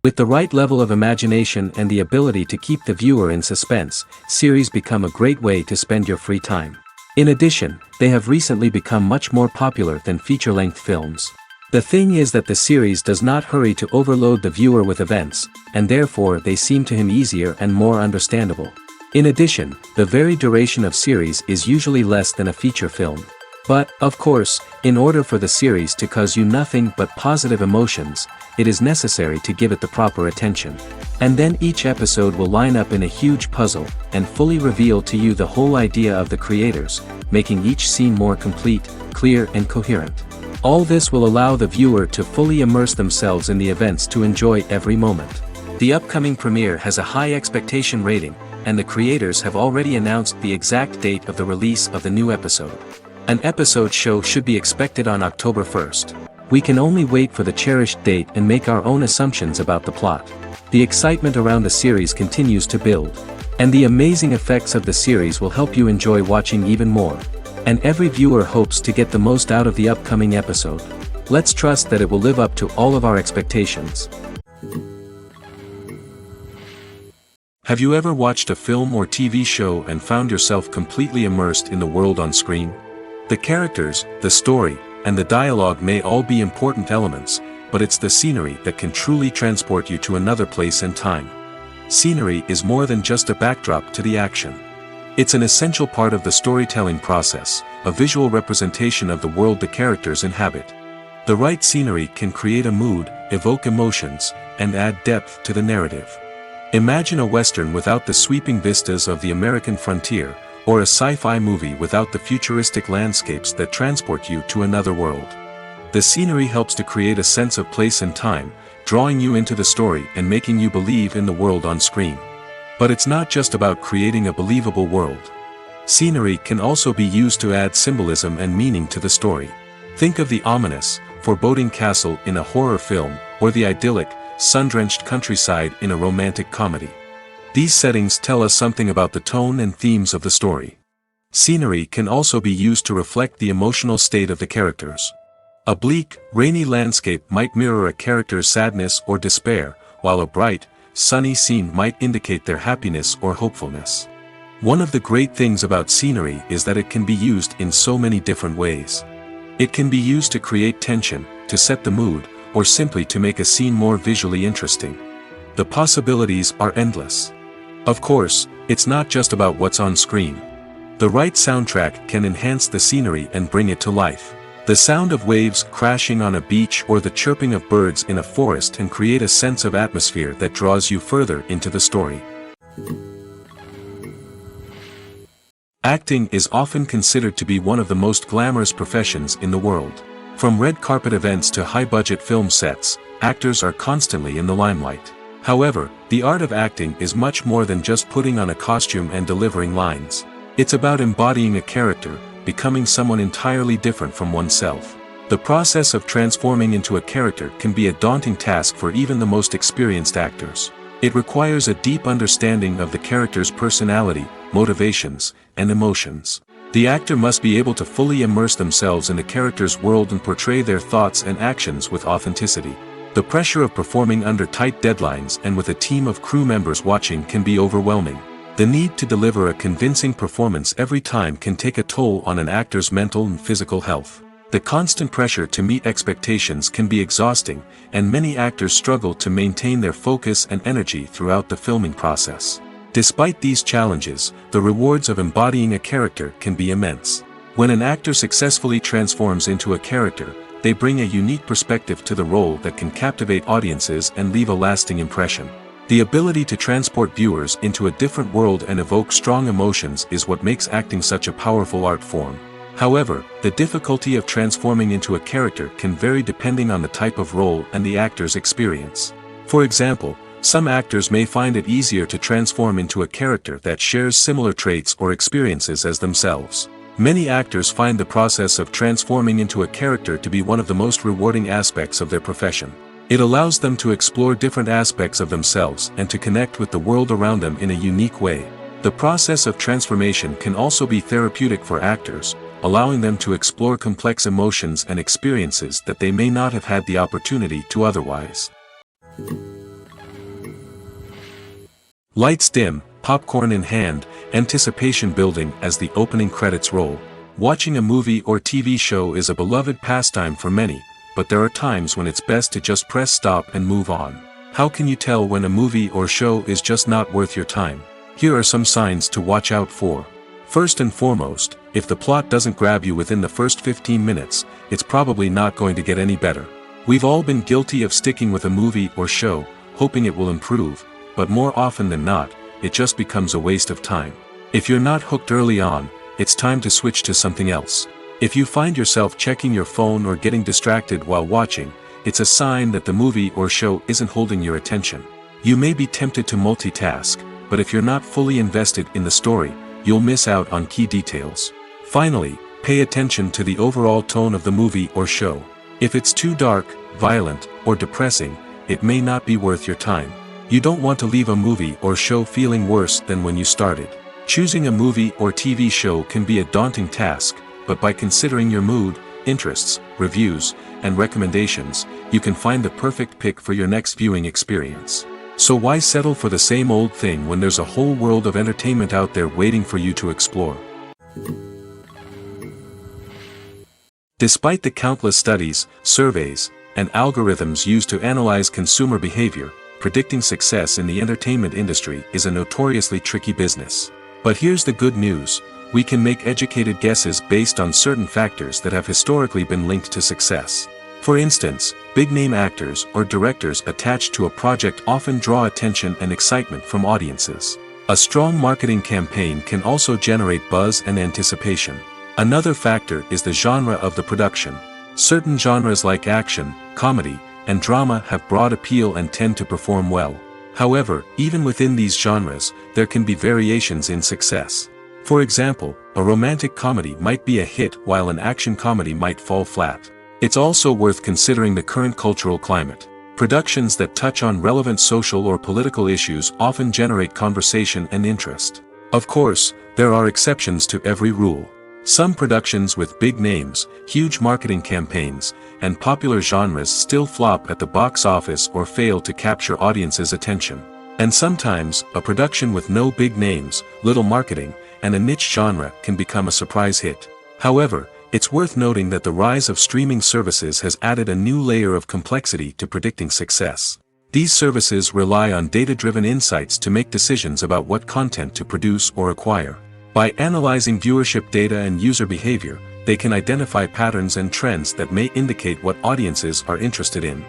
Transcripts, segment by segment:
With the right level of imagination and the ability to keep the viewer in suspense, series become a great way to spend your free time. In addition, they have recently become much more popular than feature-length films. The thing is that the series does not hurry to overload the viewer with events, and therefore they seem to him easier and more understandable. In addition, the very duration of series is usually less than a feature film. But, of course, in order for the series to cause you nothing but positive emotions, it is necessary to give it the proper attention. And then each episode will line up in a huge puzzle, and fully reveal to you the whole idea of the creators, making each scene more complete, clear and coherent. All this will allow the viewer to fully immerse themselves in the events to enjoy every moment. The upcoming premiere has a high expectation rating, and the creators have already announced the exact date of the release of the new episode. An episode show should be expected on October 1st. We can only wait for the cherished date and make our own assumptions about the plot. The excitement around the series continues to build. And the amazing effects of the series will help you enjoy watching even more. And every viewer hopes to get the most out of the upcoming episode. Let's trust that it will live up to all of our expectations. Have you ever watched a film or TV show and found yourself completely immersed in the world on screen? The characters, the story, and the dialogue may all be important elements, but it's the scenery that can truly transport you to another place and time. Scenery is more than just a backdrop to the action. It's an essential part of the storytelling process, a visual representation of the world the characters inhabit. The right scenery can create a mood, evoke emotions, and add depth to the narrative. Imagine a Western without the sweeping vistas of the American frontier, or a sci-fi movie without the futuristic landscapes that transport you to another world. The scenery helps to create a sense of place and time, drawing you into the story and making you believe in the world on screen. But it's not just about creating a believable world. Scenery can also be used to add symbolism and meaning to the story. Think of the ominous, foreboding castle in a horror film, or the idyllic, sun-drenched countryside in a romantic comedy. These settings tell us something about the tone and themes of the story. Scenery can also be used to reflect the emotional state of the characters. A bleak, rainy landscape might mirror a character's sadness or despair, while a bright, sunny scene might indicate their happiness or hopefulness. One of the great things about scenery is that it can be used in so many different ways. It can be used to create tension, to set the mood, or simply to make a scene more visually interesting. The possibilities are endless. Of course, it's not just about what's on screen. The right soundtrack can enhance the scenery and bring it to life. The sound of waves crashing on a beach or the chirping of birds in a forest can create a sense of atmosphere that draws you further into the story. Acting is often considered to be one of the most glamorous professions in the world. From red carpet events to high-budget film sets, actors are constantly in the limelight. However, the art of acting is much more than just putting on a costume and delivering lines. It's about embodying a character, becoming someone entirely different from oneself. The process of transforming into a character can be a daunting task for even the most experienced actors. It requires a deep understanding of the character's personality, motivations, and emotions. The actor must be able to fully immerse themselves in the character's world and portray their thoughts and actions with authenticity. The pressure of performing under tight deadlines and with a team of crew members watching can be overwhelming. The need to deliver a convincing performance every time can take a toll on an actor's mental and physical health. The constant pressure to meet expectations can be exhausting, and many actors struggle to maintain their focus and energy throughout the filming process. Despite these challenges, the rewards of embodying a character can be immense. When an actor successfully transforms into a character, they bring a unique perspective to the role that can captivate audiences and leave a lasting impression. The ability to transport viewers into a different world and evoke strong emotions is what makes acting such a powerful art form. However, the difficulty of transforming into a character can vary depending on the type of role and the actor's experience. For example, some actors may find it easier to transform into a character that shares similar traits or experiences as themselves. Many actors find the process of transforming into a character to be one of the most rewarding aspects of their profession. It allows them to explore different aspects of themselves and to connect with the world around them in a unique way. The process of transformation can also be therapeutic for actors, allowing them to explore complex emotions and experiences that they may not have had the opportunity to otherwise. Lights dim, popcorn in hand, anticipation building as the opening credits roll. Watching a movie or TV show is a beloved pastime for many, but there are times when it's best to just press stop and move on. How can you tell when a movie or show is just not worth your time? Here are some signs to watch out for. First and foremost, if the plot doesn't grab you within the first 15 minutes, it's probably not going to get any better. We've all been guilty of sticking with a movie or show, hoping it will improve, but more often than not, it just becomes a waste of time. If you're not hooked early on, it's time to switch to something else. If you find yourself checking your phone or getting distracted while watching, it's a sign that the movie or show isn't holding your attention. You may be tempted to multitask, but if you're not fully invested in the story, you'll miss out on key details. Finally, pay attention to the overall tone of the movie or show. If it's too dark, violent, or depressing, it may not be worth your time. You don't want to leave a movie or show feeling worse than when you started. Choosing a movie or TV show can be a daunting task, but by considering your mood, interests, reviews, and recommendations, you can find the perfect pick for your next viewing experience. So why settle for the same old thing when there's a whole world of entertainment out there waiting for you to explore? Despite the countless studies, surveys, and algorithms used to analyze consumer behavior, predicting success in the entertainment industry is a notoriously tricky business. But here's the good news: we can make educated guesses based on certain factors that have historically been linked to success. For instance, big-name actors or directors attached to a project often draw attention and excitement from audiences. A strong marketing campaign can also generate buzz and anticipation. Another factor is the genre of the production. Certain genres like action, comedy, and drama have broad appeal and tend to perform well. However, even within these genres, there can be variations in success. For example, a romantic comedy might be a hit while an action comedy might fall flat. It's also worth considering the current cultural climate. Productions that touch on relevant social or political issues often generate conversation and interest. Of course, there are exceptions to every rule. Some productions with big names, huge marketing campaigns, and popular genres still flop at the box office or fail to capture audiences' attention. And sometimes, a production with no big names, little marketing, and a niche genre can become a surprise hit. However, it's worth noting that the rise of streaming services has added a new layer of complexity to predicting success. These services rely on data-driven insights to make decisions about what content to produce or acquire. By analyzing viewership data and user behavior, they can identify patterns and trends that may indicate what audiences are interested in.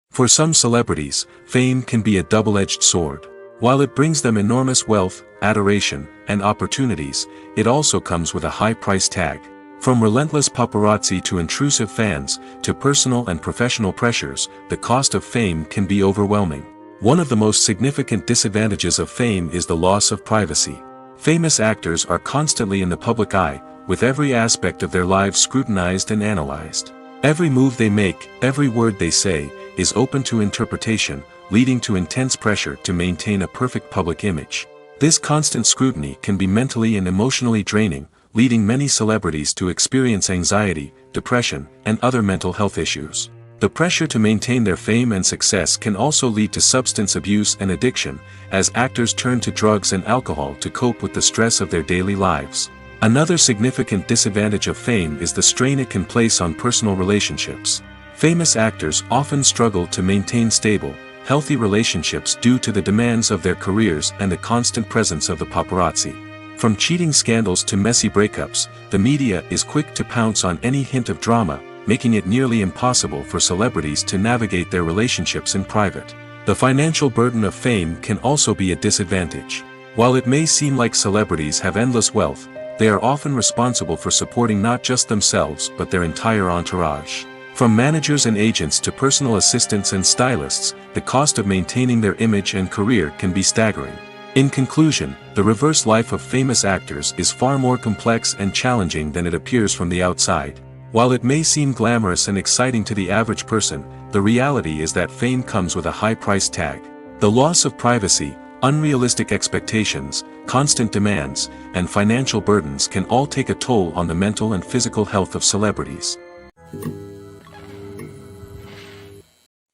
For some celebrities, fame can be a double-edged sword. While it brings them enormous wealth, adoration, and opportunities, it also comes with a high price tag. From relentless paparazzi to intrusive fans, to personal and professional pressures, the cost of fame can be overwhelming. One of the most significant disadvantages of fame is the loss of privacy. Famous actors are constantly in the public eye, with every aspect of their lives scrutinized and analyzed. Every move they make, every word they say, is open to interpretation, leading to intense pressure to maintain a perfect public image. This constant scrutiny can be mentally and emotionally draining, leading many celebrities to experience anxiety, depression, and other mental health issues. The pressure to maintain their fame and success can also lead to substance abuse and addiction, as actors turn to drugs and alcohol to cope with the stress of their daily lives. Another significant disadvantage of fame is the strain it can place on personal relationships. Famous actors often struggle to maintain stable, healthy relationships due to the demands of their careers and the constant presence of the paparazzi. From cheating scandals to messy breakups, the media is quick to pounce on any hint of drama, making it nearly impossible for celebrities to navigate their relationships in private. The financial burden of fame can also be a disadvantage. While it may seem like celebrities have endless wealth, they are often responsible for supporting not just themselves but their entire entourage. From managers and agents to personal assistants and stylists, the cost of maintaining their image and career can be staggering. In conclusion, the reverse life of famous actors is far more complex and challenging than it appears from the outside. While it may seem glamorous and exciting to the average person, the reality is that fame comes with a high price tag. The loss of privacy, unrealistic expectations, constant demands, and financial burdens can all take a toll on the mental and physical health of celebrities.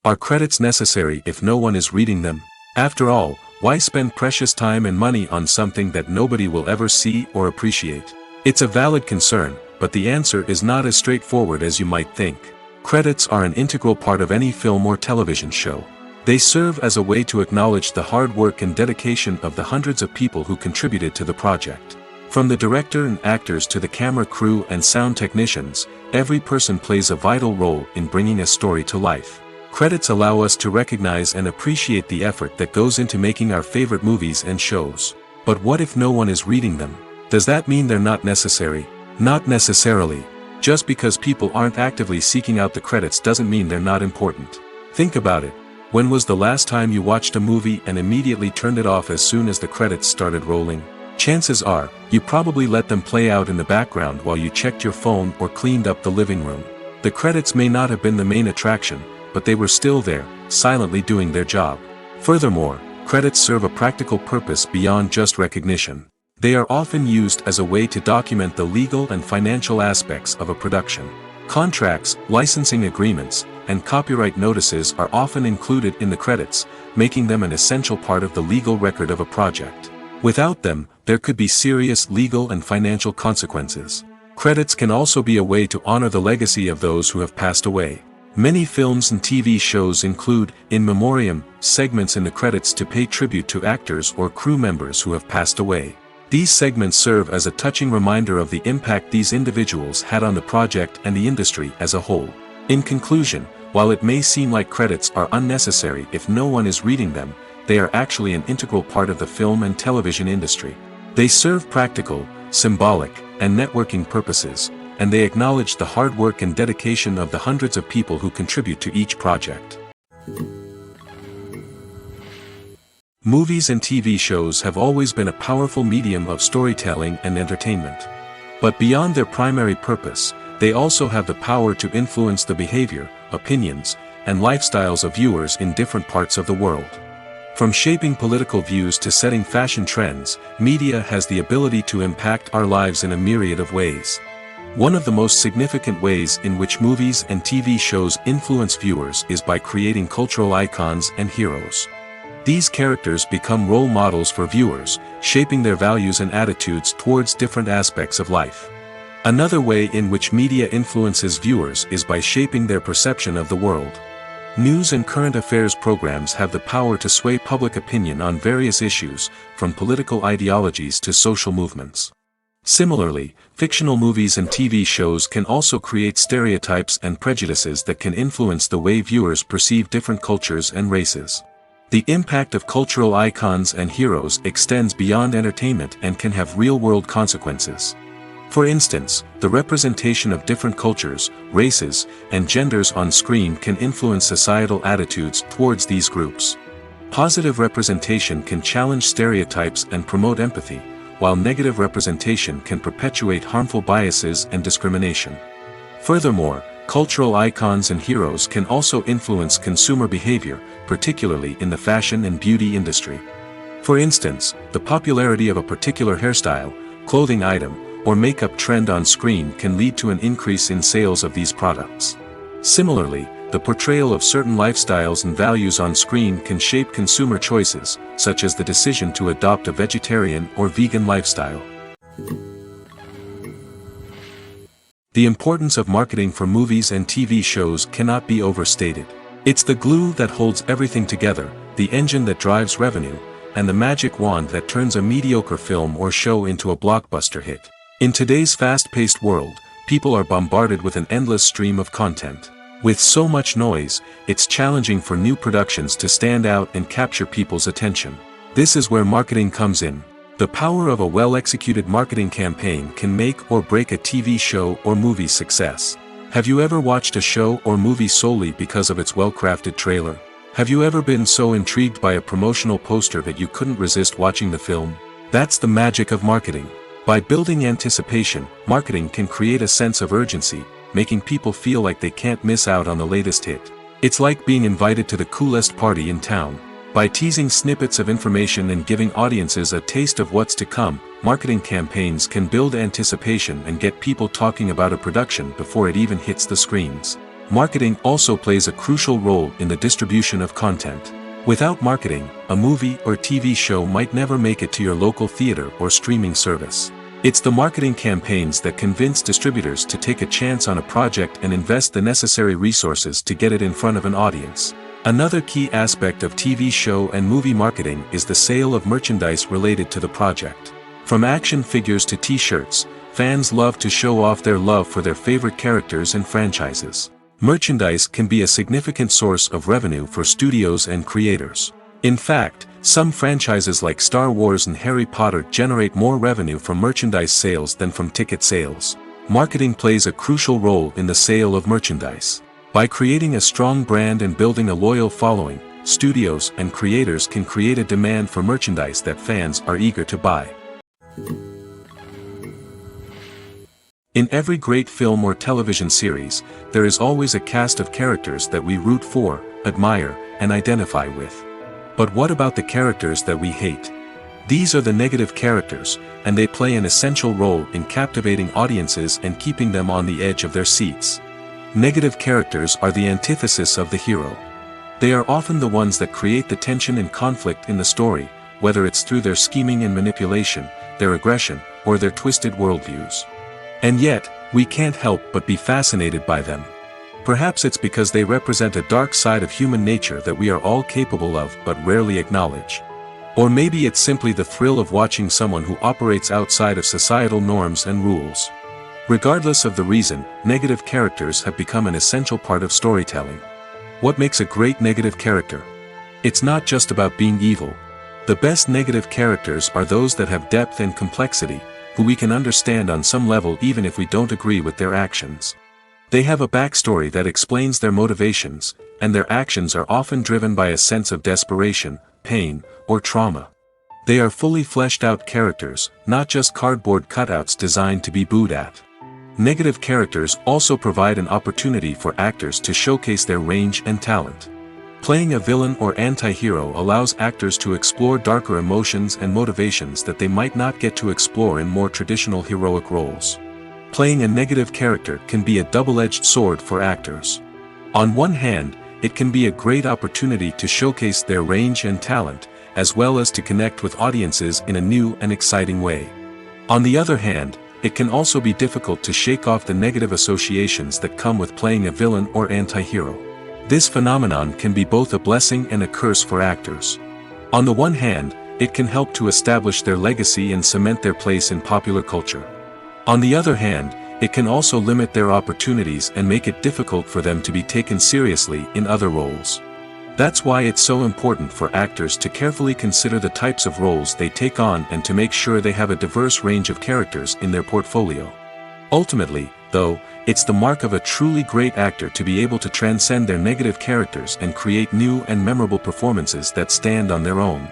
Are credits necessary if no one is reading them? After all, why spend precious time and money on something that nobody will ever see or appreciate? It's a valid concern, but the answer is not as straightforward as you might think. Credits are an integral part of any film or television show. They serve as a way to acknowledge the hard work and dedication of the hundreds of people who contributed to the project. From the director and actors to the camera crew and sound technicians, every person plays a vital role in bringing a story to life. Credits allow us to recognize and appreciate the effort that goes into making our favorite movies and shows. But what if no one is reading them? Does that mean they're not necessary? Not necessarily. Just because people aren't actively seeking out the credits doesn't mean they're not important. Think about it. When was the last time you watched a movie and immediately turned it off as soon as the credits started rolling? Chances are, you probably let them play out in the background while you checked your phone or cleaned up the living room. The credits may not have been the main attraction, but they were still there, silently doing their job. Furthermore, credits serve a practical purpose beyond just recognition. They are often used as a way to document the legal and financial aspects of a production. Contracts, licensing agreements, and copyright notices are often included in the credits, making them an essential part of the legal record of a project. Without them, there could be serious legal and financial consequences. Credits can also be a way to honor the legacy of those who have passed away. Many films and TV shows include, in memoriam, segments in the credits to pay tribute to actors or crew members who have passed away. These segments serve as a touching reminder of the impact these individuals had on the project and the industry as a whole. In conclusion, while it may seem like credits are unnecessary if no one is reading them, they are actually an integral part of the film and television industry. They serve practical, symbolic, and networking purposes, and they acknowledge the hard work and dedication of the hundreds of people who contribute to each project. Movies and TV shows have always been a powerful medium of storytelling and entertainment. But beyond their primary purpose, they also have the power to influence the behavior, opinions, and lifestyles of viewers in different parts of the world. From shaping political views to setting fashion trends, media has the ability to impact our lives in a myriad of ways. One of the most significant ways in which movies and TV shows influence viewers is by creating cultural icons and heroes. These characters become role models for viewers, shaping their values and attitudes towards different aspects of life. Another way in which media influences viewers is by shaping their perception of the world. News and current affairs programs have the power to sway public opinion on various issues, from political ideologies to social movements. Similarly, fictional movies and TV shows can also create stereotypes and prejudices that can influence the way viewers perceive different cultures and races. The impact of cultural icons and heroes extends beyond entertainment and can have real-world consequences. For instance, the representation of different cultures, races, and genders on screen can influence societal attitudes towards these groups. Positive representation can challenge stereotypes and promote empathy, while negative representation can perpetuate harmful biases and discrimination. Furthermore, cultural icons and heroes can also influence consumer behavior, particularly in the fashion and beauty industry. For instance, the popularity of a particular hairstyle, clothing item, or makeup trend on screen can lead to an increase in sales of these products. Similarly, the portrayal of certain lifestyles and values on screen can shape consumer choices, such as the decision to adopt a vegetarian or vegan lifestyle. The importance of marketing for movies and TV shows cannot be overstated. It's the glue that holds everything together, the engine that drives revenue, and the magic wand that turns a mediocre film or show into a blockbuster hit. In today's fast-paced world, people are bombarded with an endless stream of content. With so much noise, it's challenging for new productions to stand out and capture people's attention. This is where marketing comes in. The power of a well-executed marketing campaign can make or break a TV show or movie's success. Have you ever watched a show or movie solely because of its well-crafted trailer? Have you ever been so intrigued by a promotional poster that you couldn't resist watching the film? That's the magic of marketing. By building anticipation, marketing can create a sense of urgency, making people feel like they can't miss out on the latest hit. It's like being invited to the coolest party in town. By teasing snippets of information and giving audiences a taste of what's to come, marketing campaigns can build anticipation and get people talking about a production before it even hits the screens. Marketing also plays a crucial role in the distribution of content. Without marketing, a movie or TV show might never make it to your local theater or streaming service. It's the marketing campaigns that convince distributors to take a chance on a project and invest the necessary resources to get it in front of an audience. Another key aspect of TV show and movie marketing is the sale of merchandise related to the project. From action figures to t-shirts, fans love to show off their love for their favorite characters and franchises. Merchandise can be a significant source of revenue for studios and creators. In fact, some franchises like Star Wars and Harry Potter generate more revenue from merchandise sales than from ticket sales. Marketing plays a crucial role in the sale of merchandise. By creating a strong brand and building a loyal following, studios and creators can create a demand for merchandise that fans are eager to buy. In every great film or television series, there is always a cast of characters that we root for, admire, and identify with. But what about the characters that we hate? These are the negative characters, and they play an essential role in captivating audiences and keeping them on the edge of their seats. Negative characters are the antithesis of the hero. They are often the ones that create the tension and conflict in the story, whether it's through their scheming and manipulation, their aggression, or their twisted worldviews. And yet, we can't help but be fascinated by them. Perhaps it's because they represent a dark side of human nature that we are all capable of but rarely acknowledge. Or maybe it's simply the thrill of watching someone who operates outside of societal norms and rules. Regardless of the reason, negative characters have become an essential part of storytelling. What makes a great negative character? It's not just about being evil. The best negative characters are those that have depth and complexity, who we can understand on some level even if we don't agree with their actions. They have a backstory that explains their motivations, and their actions are often driven by a sense of desperation, pain, or trauma. They are fully fleshed out characters, not just cardboard cutouts designed to be booed at. Negative characters also provide an opportunity for actors to showcase their range and talent. Playing a villain or anti-hero allows actors to explore darker emotions and motivations that they might not get to explore in more traditional heroic roles. Playing a negative character can be a double-edged sword for actors. On one hand, it can be a great opportunity to showcase their range and talent, as well as to connect with audiences in a new and exciting way. On the other hand, it can also be difficult to shake off the negative associations that come with playing a villain or anti-hero. This phenomenon can be both a blessing and a curse for actors. On the one hand, it can help to establish their legacy and cement their place in popular culture. On the other hand, it can also limit their opportunities and make it difficult for them to be taken seriously in other roles. That's why it's so important for actors to carefully consider the types of roles they take on and to make sure they have a diverse range of characters in their portfolio. Ultimately, though, it's the mark of a truly great actor to be able to transcend their negative characters and create new and memorable performances that stand on their own.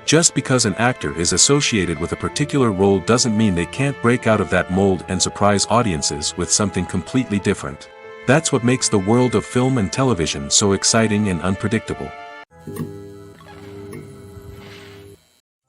Just because an actor is associated with a particular role doesn't mean they can't break out of that mold and surprise audiences with something completely different. That's what makes the world of film and television so exciting and unpredictable.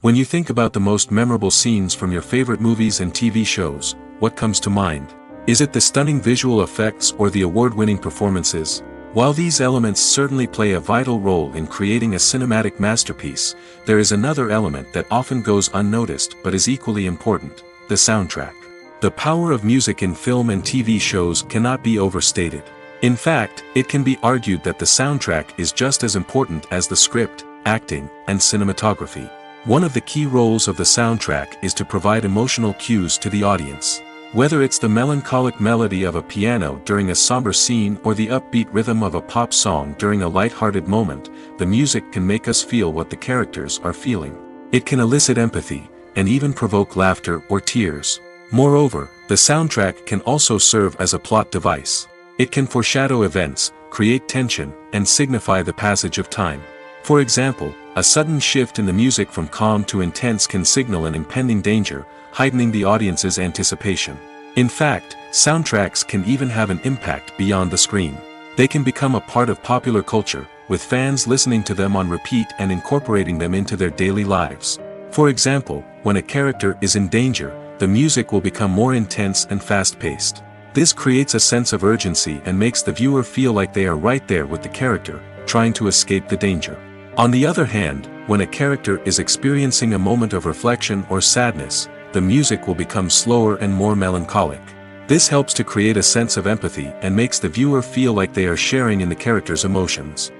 When you think about the most memorable scenes from your favorite movies and TV shows, what comes to mind? Is it the stunning visual effects or the award-winning performances? While these elements certainly play a vital role in creating a cinematic masterpiece, there is another element that often goes unnoticed but is equally important: the soundtrack. The power of music in film and TV shows cannot be overstated. In fact, it can be argued that the soundtrack is just as important as the script, acting, and cinematography. One of the key roles of the soundtrack is to provide emotional cues to the audience. Whether it's the melancholic melody of a piano during a somber scene or the upbeat rhythm of a pop song during a light-hearted moment, the music can make us feel what the characters are feeling. It can elicit empathy, and even provoke laughter or tears. Moreover, the soundtrack can also serve as a plot device. It can foreshadow events, create tension, and signify the passage of time. For example, a sudden shift in the music from calm to intense can signal an impending danger, heightening the audience's anticipation. In fact, soundtracks can even have an impact beyond the screen. They can become a part of popular culture, with fans listening to them on repeat and incorporating them into their daily lives. For example, when a character is in danger, the music will become more intense and fast-paced. This creates a sense of urgency and makes the viewer feel like they are right there with the character, trying to escape the danger. On the other hand, when a character is experiencing a moment of reflection or sadness, the music will become slower and more melancholic. This helps to create a sense of empathy and makes the viewer feel like they are sharing in the character's emotions.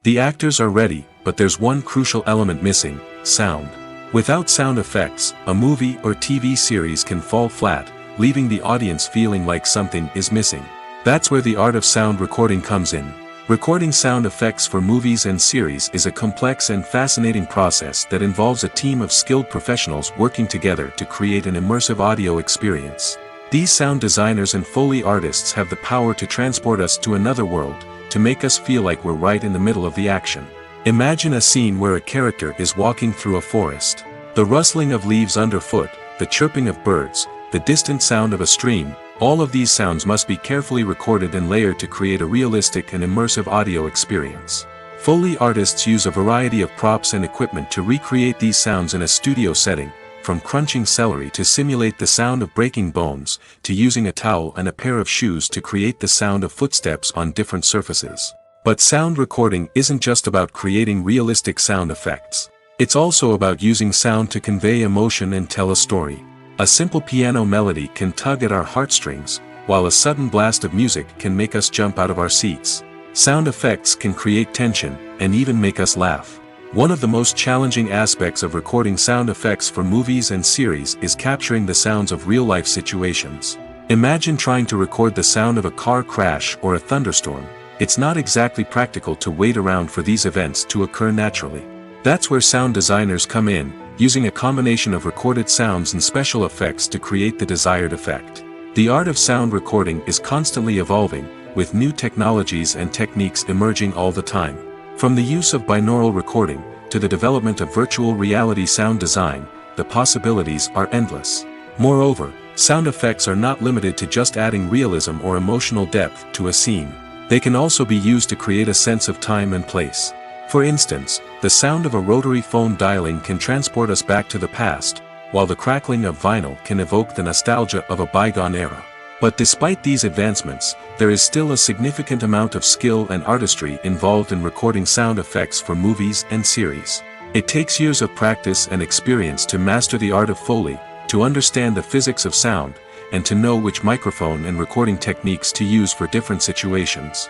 The actors are ready, but there's one crucial element missing: sound. Without sound effects, a movie or TV series can fall flat, leaving the audience feeling like something is missing. That's where the art of sound recording comes in. Recording sound effects for movies and series is a complex and fascinating process that involves a team of skilled professionals working together to create an immersive audio experience. These sound designers and Foley artists have the power to transport us to another world, to make us feel like we're right in the middle of the action. Imagine a scene where a character is walking through a forest. The rustling of leaves underfoot, the chirping of birds, the distant sound of a stream, all of these sounds must be carefully recorded and layered to create a realistic and immersive audio experience. Foley artists use a variety of props and equipment to recreate these sounds in a studio setting, from crunching celery to simulate the sound of breaking bones, to using a towel and a pair of shoes to create the sound of footsteps on different surfaces. But sound recording isn't just about creating realistic sound effects. It's also about using sound to convey emotion and tell a story. A simple piano melody can tug at our heartstrings, while a sudden blast of music can make us jump out of our seats. Sound effects can create tension, and even make us laugh. One of the most challenging aspects of recording sound effects for movies and series is capturing the sounds of real-life situations. Imagine trying to record the sound of a car crash or a thunderstorm. It's not exactly practical to wait around for these events to occur naturally. That's where sound designers come in, using a combination of recorded sounds and special effects to create the desired effect. The art of sound recording is constantly evolving, with new technologies and techniques emerging all the time. From the use of binaural recording, to the development of virtual reality sound design, the possibilities are endless. Moreover, sound effects are not limited to just adding realism or emotional depth to a scene. They can also be used to create a sense of time and place. For instance, the sound of a rotary phone dialing can transport us back to the past, while the crackling of vinyl can evoke the nostalgia of a bygone era. But despite these advancements, there is still a significant amount of skill and artistry involved in recording sound effects for movies and series. It takes years of practice and experience to master the art of Foley, to understand the physics of sound, and to know which microphone and recording techniques to use for different situations.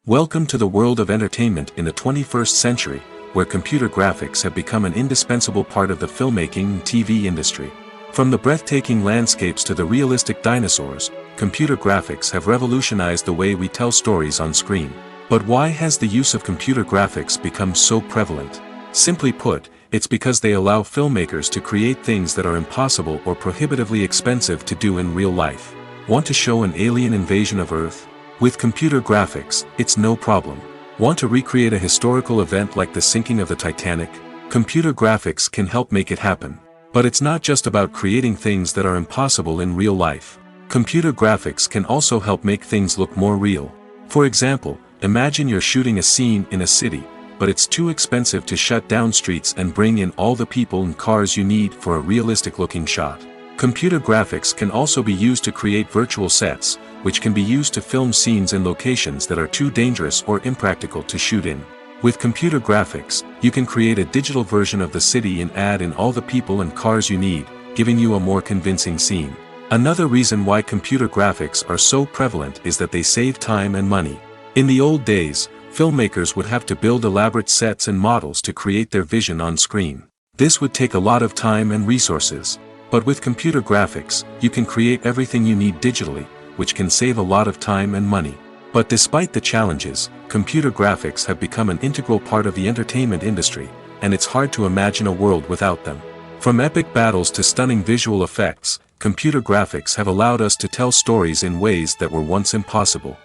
Welcome to the world of entertainment in the 21st century, where computer graphics have become an indispensable part of the filmmaking and TV industry. From the breathtaking landscapes to the realistic dinosaurs, computer graphics have revolutionized the way we tell stories on screen. But why has the use of computer graphics become so prevalent? Simply put, it's because they allow filmmakers to create things that are impossible or prohibitively expensive to do in real life. Want to show an alien invasion of Earth? With computer graphics, it's no problem. Want to recreate a historical event like the sinking of the Titanic? Computer graphics can help make it happen. But it's not just about creating things that are impossible in real life. Computer graphics can also help make things look more real. For example, imagine you're shooting a scene in a city, but it's too expensive to shut down streets and bring in all the people and cars you need for a realistic-looking shot. Computer graphics can also be used to create virtual sets, which can be used to film scenes in locations that are too dangerous or impractical to shoot in. With computer graphics, you can create a digital version of the city and add in all the people and cars you need, giving you a more convincing scene. Another reason why computer graphics are so prevalent is that they save time and money. In the old days, filmmakers would have to build elaborate sets and models to create their vision on screen. This would take a lot of time and resources. But with computer graphics, you can create everything you need digitally, which can save a lot of time and money. But despite the challenges, computer graphics have become an integral part of the entertainment industry, and it's hard to imagine a world without them. From epic battles to stunning visual effects, computer graphics have allowed us to tell stories in ways that were once impossible.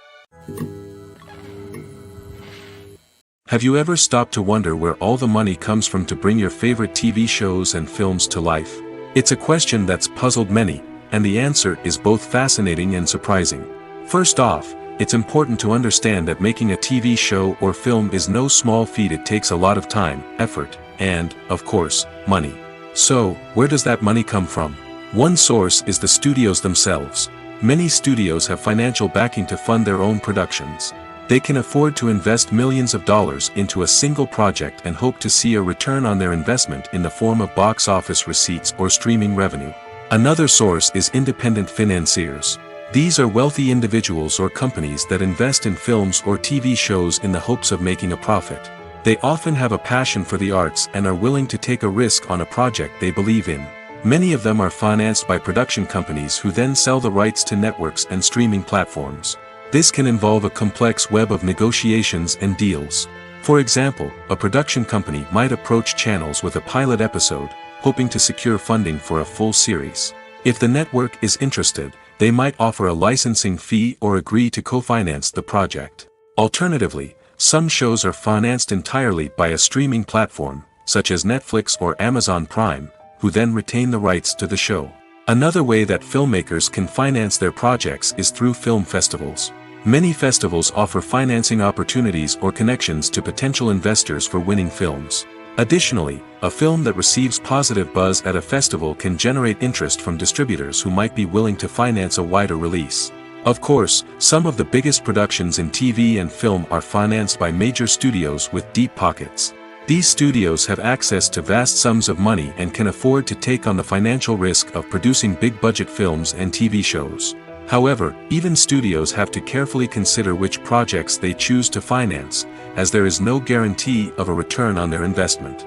Have you ever stopped to wonder where all the money comes from to bring your favorite TV shows and films to life? It's a question that's puzzled many, and the answer is both fascinating and surprising. First off, it's important to understand that making a TV show or film is no small feat. It takes a lot of time, effort, and, of course, money. So, where does that money come from? One source is the studios themselves. Many studios have financial backing to fund their own productions. They can afford to invest millions of dollars into a single project and hope to see a return on their investment in the form of box office receipts or streaming revenue. Another source is independent financiers. These are wealthy individuals or companies that invest in films or TV shows in the hopes of making a profit. They often have a passion for the arts and are willing to take a risk on a project they believe in. Many of them are financed by production companies who then sell the rights to networks and streaming platforms. This can involve a complex web of negotiations and deals. For example, a production company might approach channels with a pilot episode, hoping to secure funding for a full series. If the network is interested, they might offer a licensing fee or agree to co-finance the project. Alternatively, some shows are financed entirely by a streaming platform, such as Netflix or Amazon Prime, who then retain the rights to the show. Another way that filmmakers can finance their projects is through film festivals. Many festivals offer financing opportunities or connections to potential investors for winning films. Additionally, a film that receives positive buzz at a festival can generate interest from distributors who might be willing to finance a wider release. Of course, some of the biggest productions in TV and film are financed by major studios with deep pockets. These studios have access to vast sums of money and can afford to take on the financial risk of producing big-budget films and TV shows. However, even studios have to carefully consider which projects they choose to finance, as there is no guarantee of a return on their investment.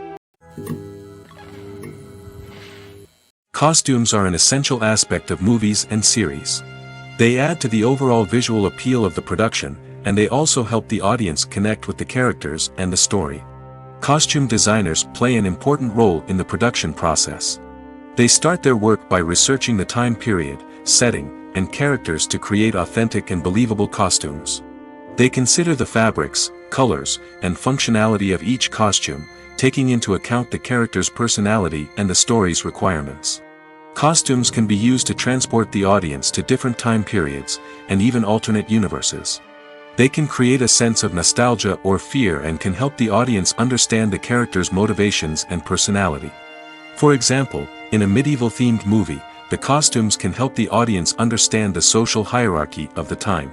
Costumes are an essential aspect of movies and series. They add to the overall visual appeal of the production, and they also help the audience connect with the characters and the story. Costume designers play an important role in the production process. They start their work by researching the time period, setting, and characters to create authentic and believable costumes. They consider the fabrics, colors, and functionality of each costume, taking into account the character's personality and the story's requirements. Costumes can be used to transport the audience to different time periods, and even alternate universes. They can create a sense of nostalgia or fear and can help the audience understand the character's motivations and personality. For example, in a medieval-themed movie, the costumes can help the audience understand the social hierarchy of the time.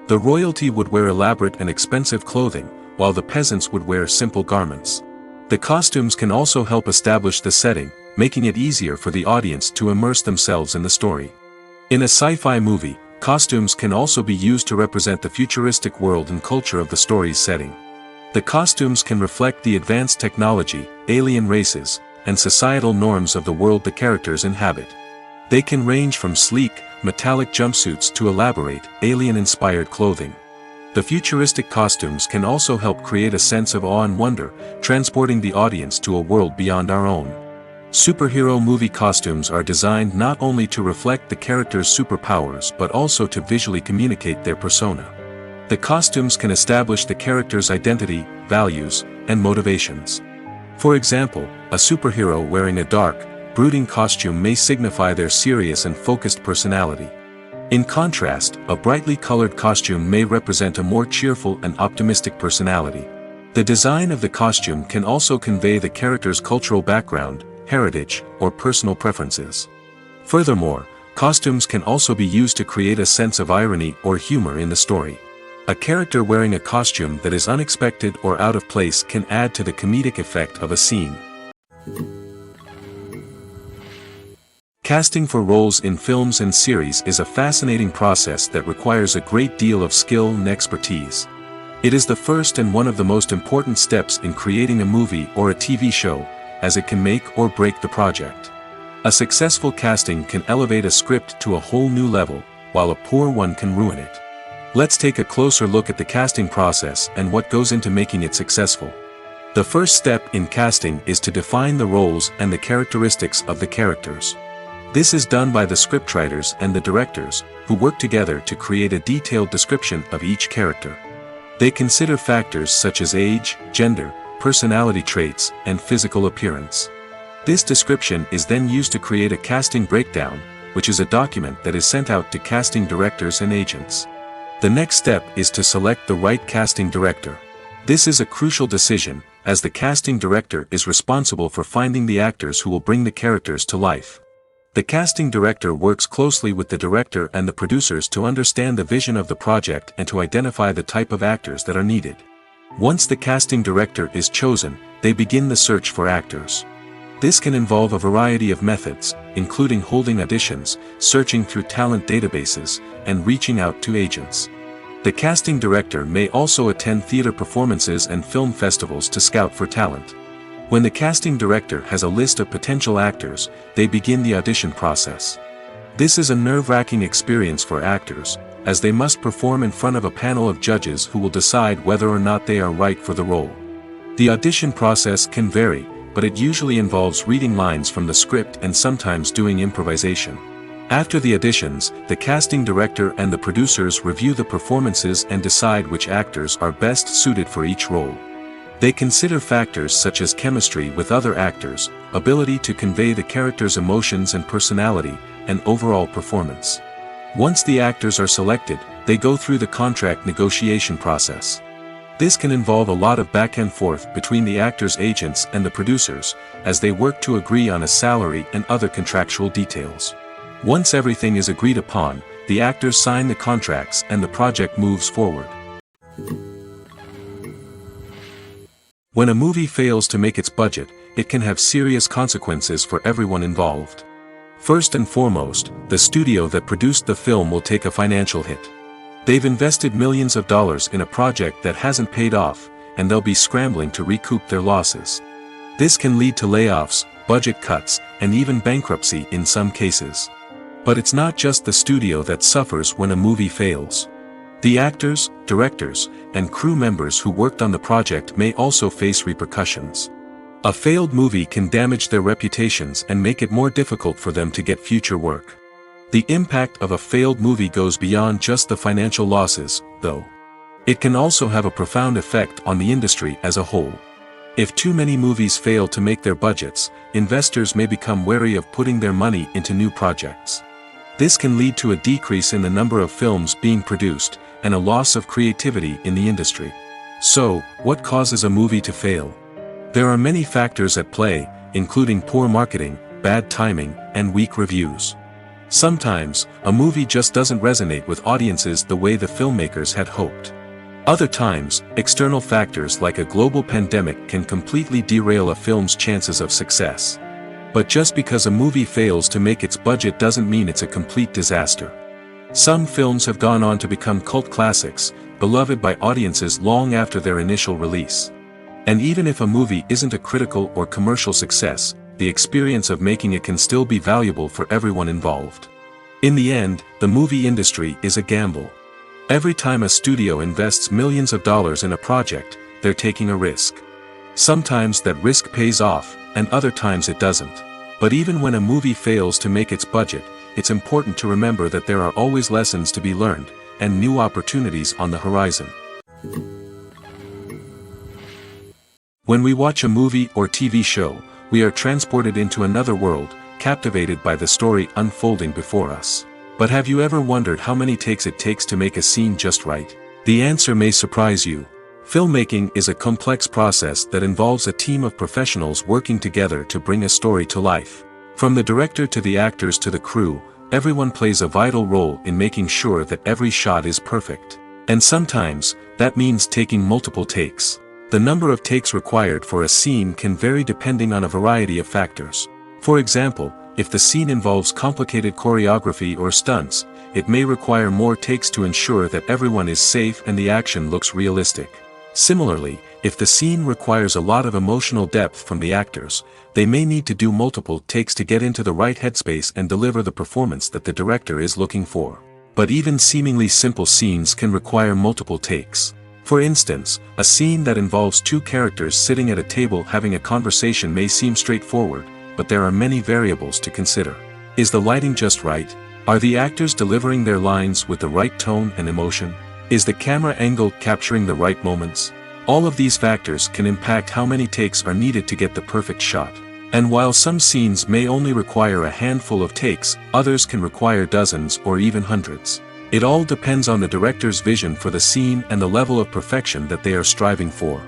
The royalty would wear elaborate and expensive clothing, while the peasants would wear simple garments. The costumes can also help establish the setting, making it easier for the audience to immerse themselves in the story. In a sci-fi movie, costumes can also be used to represent the futuristic world and culture of the story's setting. The costumes can reflect the advanced technology, alien races, and societal norms of the world the characters inhabit. They can range from sleek, metallic jumpsuits to elaborate, alien-inspired clothing. The futuristic costumes can also help create a sense of awe and wonder, transporting the audience to a world beyond our own. Superhero movie costumes are designed not only to reflect the character's superpowers but also to visually communicate their persona. The costumes can establish the character's identity, values, and motivations. For example, a superhero wearing a dark, brooding costume may signify their serious and focused personality. In contrast, a brightly colored costume may represent a more cheerful and optimistic personality. The design of the costume can also convey the character's cultural background, heritage, or personal preferences. Furthermore, costumes can also be used to create a sense of irony or humor in the story. A character wearing a costume that is unexpected or out of place can add to the comedic effect of a scene. Casting for roles in films and series is a fascinating process that requires a great deal of skill and expertise. It is the first and one of the most important steps in creating a movie or a TV show, as it can make or break the project. A successful casting can elevate a script to a whole new level, while a poor one can ruin it. Let's take a closer look at the casting process and what goes into making it successful. The first step in casting is to define the roles and the characteristics of the characters. This is done by the scriptwriters and the directors, who work together to create a detailed description of each character. They consider factors such as age, gender, personality traits, and physical appearance. This description is then used to create a casting breakdown, which is a document that is sent out to casting directors and agents. The next step is to select the right casting director. This is a crucial decision, as the casting director is responsible for finding the actors who will bring the characters to life. The casting director works closely with the director and the producers to understand the vision of the project and to identify the type of actors that are needed. Once the casting director is chosen, they begin the search for actors. This can involve a variety of methods, including holding auditions, searching through talent databases, and reaching out to agents. The casting director may also attend theater performances and film festivals to scout for talent. When the casting director has a list of potential actors, they begin the audition process. This is a nerve-wracking experience for actors, as they must perform in front of a panel of judges who will decide whether or not they are right for the role. The audition process can vary, but it usually involves reading lines from the script and sometimes doing improvisation. After the auditions, the casting director and the producers review the performances and decide which actors are best suited for each role. They consider factors such as chemistry with other actors, ability to convey the character's emotions and personality, and overall performance. Once the actors are selected, they go through the contract negotiation process. This can involve a lot of back and forth between the actors' agents and the producers, as they work to agree on a salary and other contractual details. Once everything is agreed upon, the actors sign the contracts and the project moves forward. When a movie fails to make its budget, it can have serious consequences for everyone involved. First and foremost, the studio that produced the film will take a financial hit. They've invested millions of dollars in a project that hasn't paid off, and they'll be scrambling to recoup their losses. This can lead to layoffs, budget cuts, and even bankruptcy in some cases. But it's not just the studio that suffers when a movie fails. The actors, directors, and crew members who worked on the project may also face repercussions. A failed movie can damage their reputations and make it more difficult for them to get future work. The impact of a failed movie goes beyond just the financial losses, though. It can also have a profound effect on the industry as a whole. If too many movies fail to make their budgets, investors may become wary of putting their money into new projects. This can lead to a decrease in the number of films being produced, and a loss of creativity in the industry. So, what causes a movie to fail? There are many factors at play, including poor marketing, bad timing, and weak reviews. Sometimes, a movie just doesn't resonate with audiences the way the filmmakers had hoped. Other times, external factors like a global pandemic can completely derail a film's chances of success. But just because a movie fails to make its budget doesn't mean it's a complete disaster. Some films have gone on to become cult classics, beloved by audiences long after their initial release. And even if a movie isn't a critical or commercial success, the experience of making it can still be valuable for everyone involved. In the end, the movie industry is a gamble. Every time a studio invests millions of dollars in a project, they're taking a risk. Sometimes that risk pays off, and other times it doesn't. But even when a movie fails to make its budget, it's important to remember that there are always lessons to be learned, and new opportunities on the horizon. When we watch a movie or TV show, we are transported into another world, captivated by the story unfolding before us. But have you ever wondered how many takes it takes to make a scene just right? The answer may surprise you. Filmmaking is a complex process that involves a team of professionals working together to bring a story to life. From the director to the actors to the crew, everyone plays a vital role in making sure that every shot is perfect. And sometimes, that means taking multiple takes. The number of takes required for a scene can vary depending on a variety of factors. For example, if the scene involves complicated choreography or stunts, it may require more takes to ensure that everyone is safe and the action looks realistic. Similarly, if the scene requires a lot of emotional depth from the actors, they may need to do multiple takes to get into the right headspace and deliver the performance that the director is looking for. But even seemingly simple scenes can require multiple takes. For instance, a scene that involves two characters sitting at a table having a conversation may seem straightforward, but there are many variables to consider. Is the lighting just right? Are the actors delivering their lines with the right tone and emotion? Is the camera angle capturing the right moments? All of these factors can impact how many takes are needed to get the perfect shot. And while some scenes may only require a handful of takes, others can require dozens or even hundreds. It all depends on the director's vision for the scene and the level of perfection that they are striving for.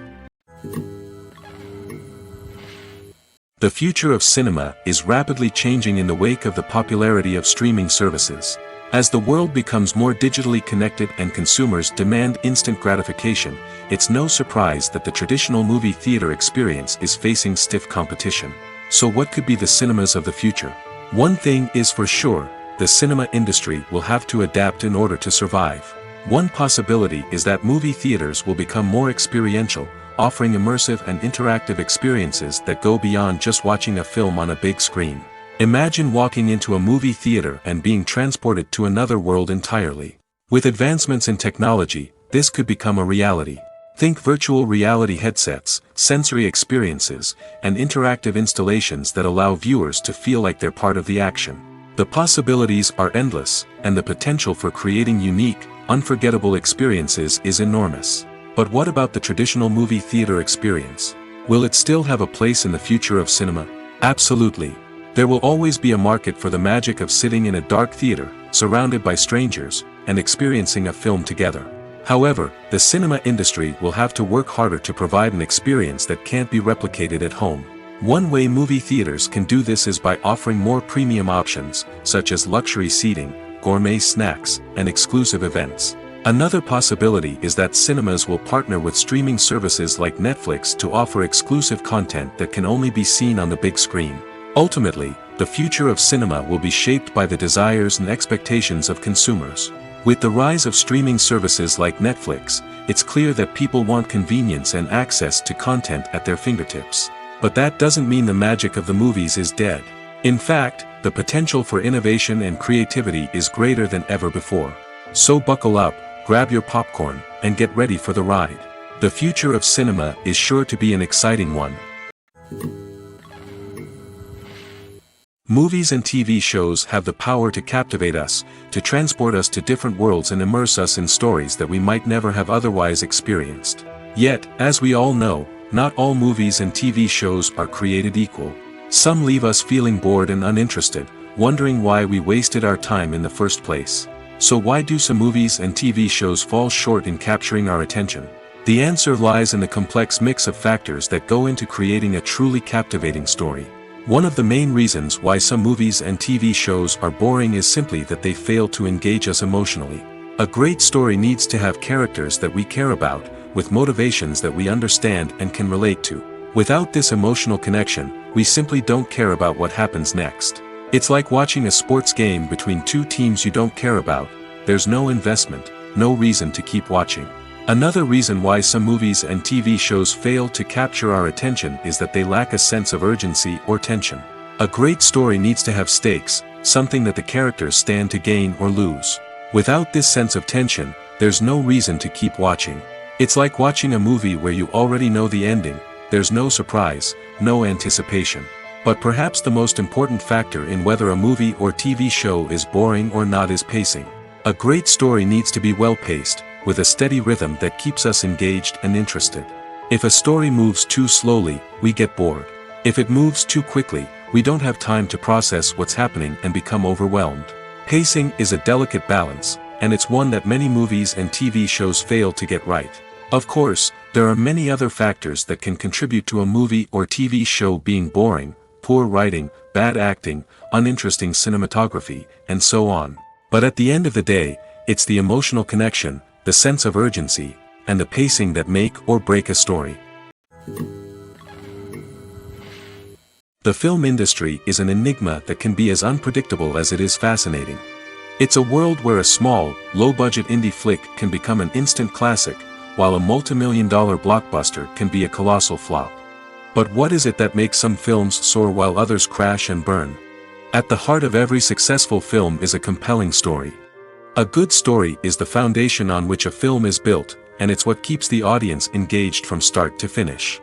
The future of cinema is rapidly changing in the wake of the popularity of streaming services. As the world becomes more digitally connected and consumers demand instant gratification, it's no surprise that the traditional movie theater experience is facing stiff competition. So what could be the cinemas of the future? One thing is for sure, the cinema industry will have to adapt in order to survive. One possibility is that movie theaters will become more experiential, offering immersive and interactive experiences that go beyond just watching a film on a big screen. Imagine walking into a movie theater and being transported to another world entirely. With advancements in technology, this could become a reality. Think virtual reality headsets, sensory experiences, and interactive installations that allow viewers to feel like they're part of the action. The possibilities are endless, and the potential for creating unique, unforgettable experiences is enormous. But what about the traditional movie theater experience? Will it still have a place in the future of cinema? Absolutely. There will always be a market for the magic of sitting in a dark theater, surrounded by strangers, and experiencing a film together. However, the cinema industry will have to work harder to provide an experience that can't be replicated at home. One way movie theaters can do this is by offering more premium options, such as luxury seating, gourmet snacks, and exclusive events. Another possibility is that cinemas will partner with streaming services like Netflix to offer exclusive content that can only be seen on the big screen. Ultimately, the future of cinema will be shaped by the desires and expectations of consumers. With the rise of streaming services like Netflix, it's clear that people want convenience and access to content at their fingertips. But that doesn't mean the magic of the movies is dead. In fact, the potential for innovation and creativity is greater than ever before. So buckle up, grab your popcorn, and get ready for the ride. The future of cinema is sure to be an exciting one. Movies and TV shows have the power to captivate us, to transport us to different worlds and immerse us in stories that we might never have otherwise experienced. Yet, as we all know, not all movies and TV shows are created equal. Some leave us feeling bored and uninterested, wondering why we wasted our time in the first place. So why do some movies and TV shows fall short in capturing our attention? The answer lies in the complex mix of factors that go into creating a truly captivating story. One of the main reasons why some movies and TV shows are boring is simply that they fail to engage us emotionally. A great story needs to have characters that we care about, with motivations that we understand and can relate to. Without this emotional connection, we simply don't care about what happens next. It's like watching a sports game between two teams you don't care about. There's no investment, no reason to keep watching. Another reason why some movies and TV shows fail to capture our attention is that they lack a sense of urgency or tension. A great story needs to have stakes, something that the characters stand to gain or lose. Without this sense of tension, there's no reason to keep watching. It's like watching a movie where you already know the ending. There's no surprise, no anticipation. But perhaps the most important factor in whether a movie or TV show is boring or not is pacing. A great story needs to be well-paced, with a steady rhythm that keeps us engaged and interested. If a story moves too slowly, we get bored. If it moves too quickly, we don't have time to process what's happening and become overwhelmed. Pacing is a delicate balance, and it's one that many movies and TV shows fail to get right. Of course, there are many other factors that can contribute to a movie or TV show being boring: poor writing, bad acting, uninteresting cinematography, and so on. But at the end of the day, it's the emotional connection, the sense of urgency, and the pacing that make or break a story. The film industry is an enigma that can be as unpredictable as it is fascinating. It's a world where a small, low-budget indie flick can become an instant classic, while a multi-million-dollar blockbuster can be a colossal flop. But what is it that makes some films soar while others crash and burn? At the heart of every successful film is a compelling story. A good story is the foundation on which a film is built, and it's what keeps the audience engaged from start to finish.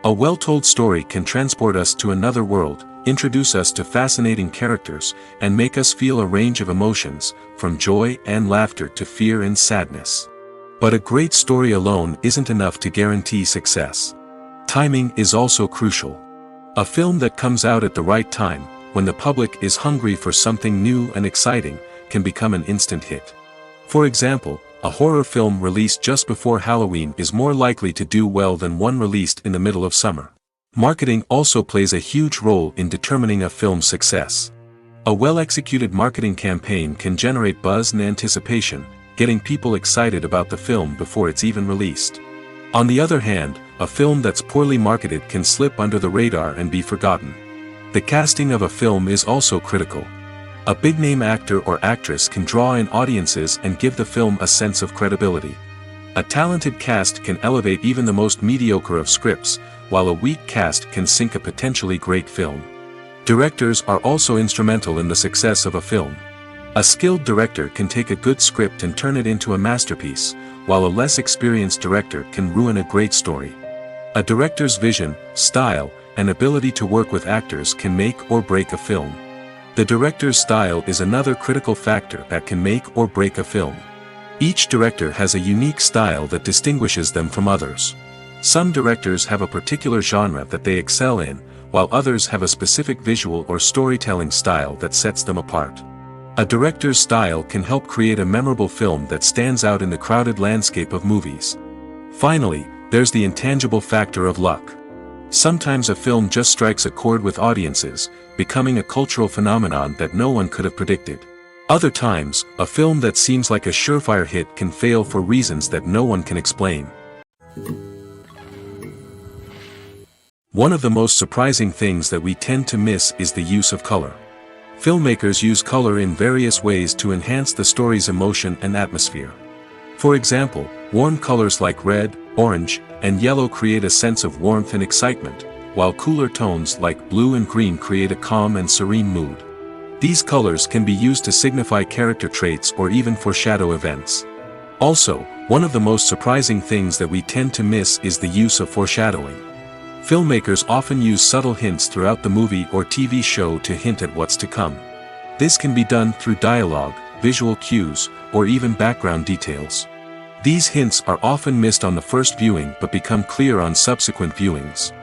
A well-told story can transport us to another world, introduce us to fascinating characters, and make us feel a range of emotions, from joy and laughter to fear and sadness. But a great story alone isn't enough to guarantee success. Timing is also crucial. A film that comes out at the right time, when the public is hungry for something new and exciting, can become an instant hit. For example, a horror film released just before Halloween is more likely to do well than one released in the middle of summer. Marketing also plays a huge role in determining a film's success. A well-executed marketing campaign can generate buzz and anticipation, getting people excited about the film before it's even released. On the other hand, a film that's poorly marketed can slip under the radar and be forgotten. The casting of a film is also critical. A big-name actor or actress can draw in audiences and give the film a sense of credibility. A talented cast can elevate even the most mediocre of scripts, while a weak cast can sink a potentially great film. Directors are also instrumental in the success of a film. A skilled director can take a good script and turn it into a masterpiece, while a less experienced director can ruin a great story. A director's vision, style, and ability to work with actors can make or break a film. The director's style is another critical factor that can make or break a film. Each director has a unique style that distinguishes them from others. Some directors have a particular genre that they excel in, while others have a specific visual or storytelling style that sets them apart. A director's style can help create a memorable film that stands out in the crowded landscape of movies. Finally, there's the intangible factor of luck. Sometimes a film just strikes a chord with audiences, becoming a cultural phenomenon that no one could have predicted. Other times, a film that seems like a surefire hit can fail for reasons that no one can explain. One of the most surprising things that we tend to miss is the use of color. Filmmakers use color in various ways to enhance the story's emotion and atmosphere. For example, warm colors like red, orange, and yellow create a sense of warmth and excitement, while cooler tones like blue and green create a calm and serene mood. These colors can be used to signify character traits or even foreshadow events. Also, one of the most surprising things that we tend to miss is the use of foreshadowing. Filmmakers often use subtle hints throughout the movie or TV show to hint at what's to come. This can be done through dialogue, visual cues, or even background details. These hints are often missed on the first viewing but become clear on subsequent viewings.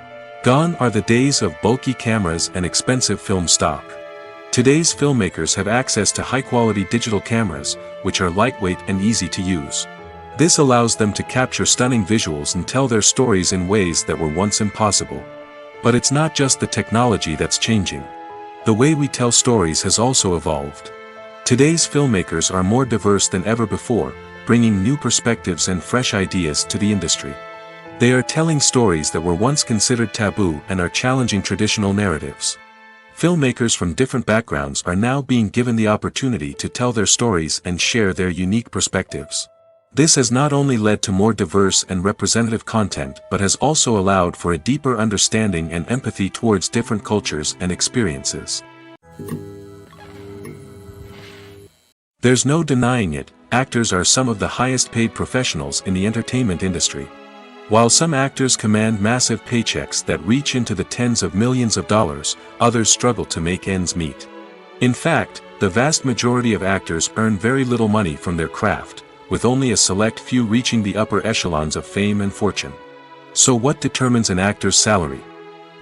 Gone are the days of bulky cameras and expensive film stock. Today's filmmakers have access to high-quality digital cameras, which are lightweight and easy to use. This allows them to capture stunning visuals and tell their stories in ways that were once impossible. But it's not just the technology that's changing. The way we tell stories has also evolved. Today's filmmakers are more diverse than ever before, bringing new perspectives and fresh ideas to the industry. They are telling stories that were once considered taboo and are challenging traditional narratives. Filmmakers from different backgrounds are now being given the opportunity to tell their stories and share their unique perspectives. This has not only led to more diverse and representative content but has also allowed for a deeper understanding and empathy towards different cultures and experiences. There's no denying it, actors are some of the highest paid professionals in the entertainment industry. While some actors command massive paychecks that reach into the tens of millions of dollars, others struggle to make ends meet. In fact, the vast majority of actors earn very little money from their craft, with only a select few reaching the upper echelons of fame and fortune. So what determines an actor's salary?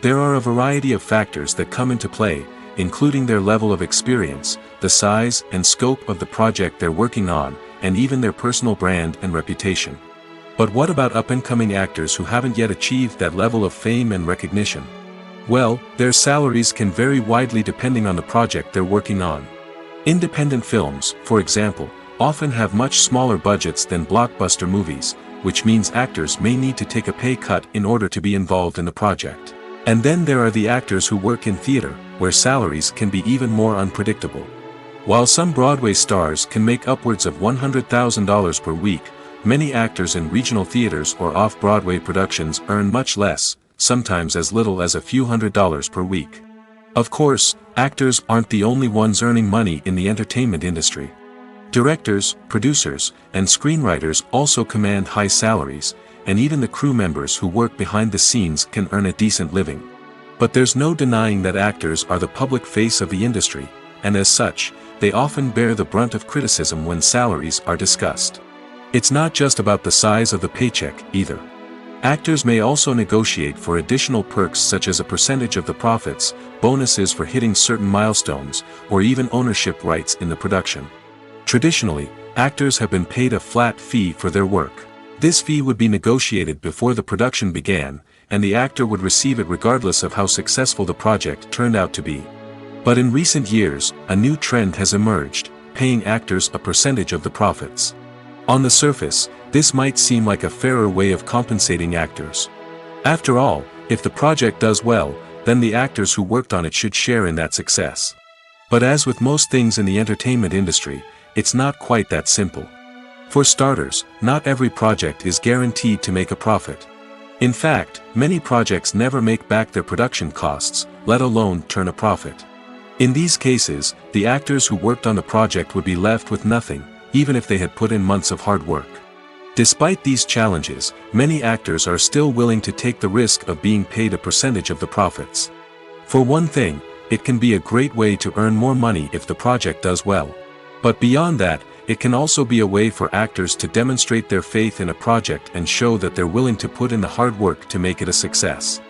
There are a variety of factors that come into play, including their level of experience, the size and scope of the project they're working on, and even their personal brand and reputation. But what about up-and-coming actors who haven't yet achieved that level of fame and recognition? Well, their salaries can vary widely depending on the project they're working on. Independent films, for example, often have much smaller budgets than blockbuster movies, which means actors may need to take a pay cut in order to be involved in the project. And then there are the actors who work in theater, where salaries can be even more unpredictable. While some Broadway stars can make upwards of $100,000 per week, many actors in regional theaters or off-Broadway productions earn much less, sometimes as little as a few $100s per week. Of course, actors aren't the only ones earning money in the entertainment industry. Directors, producers, and screenwriters also command high salaries, and even the crew members who work behind the scenes can earn a decent living. But there's no denying that actors are the public face of the industry, and as such, they often bear the brunt of criticism when salaries are discussed. It's not just about the size of the paycheck, either. Actors may also negotiate for additional perks such as a percentage of the profits, bonuses for hitting certain milestones, or even ownership rights in the production. Traditionally, actors have been paid a flat fee for their work. This fee would be negotiated before the production began, and the actor would receive it regardless of how successful the project turned out to be. But in recent years, a new trend has emerged, paying actors a percentage of the profits. On the surface, this might seem like a fairer way of compensating actors. After all, if the project does well, then the actors who worked on it should share in that success. But as with most things in the entertainment industry, it's not quite that simple. For starters, not every project is guaranteed to make a profit. In fact, many projects never make back their production costs, let alone turn a profit. In these cases, the actors who worked on the project would be left with nothing, even if they had put in months of hard work. Despite these challenges, many actors are still willing to take the risk of being paid a percentage of the profits. For one thing, it can be a great way to earn more money if the project does well. But beyond that, it can also be a way for actors to demonstrate their faith in a project and show that they're willing to put in the hard work to make it a success.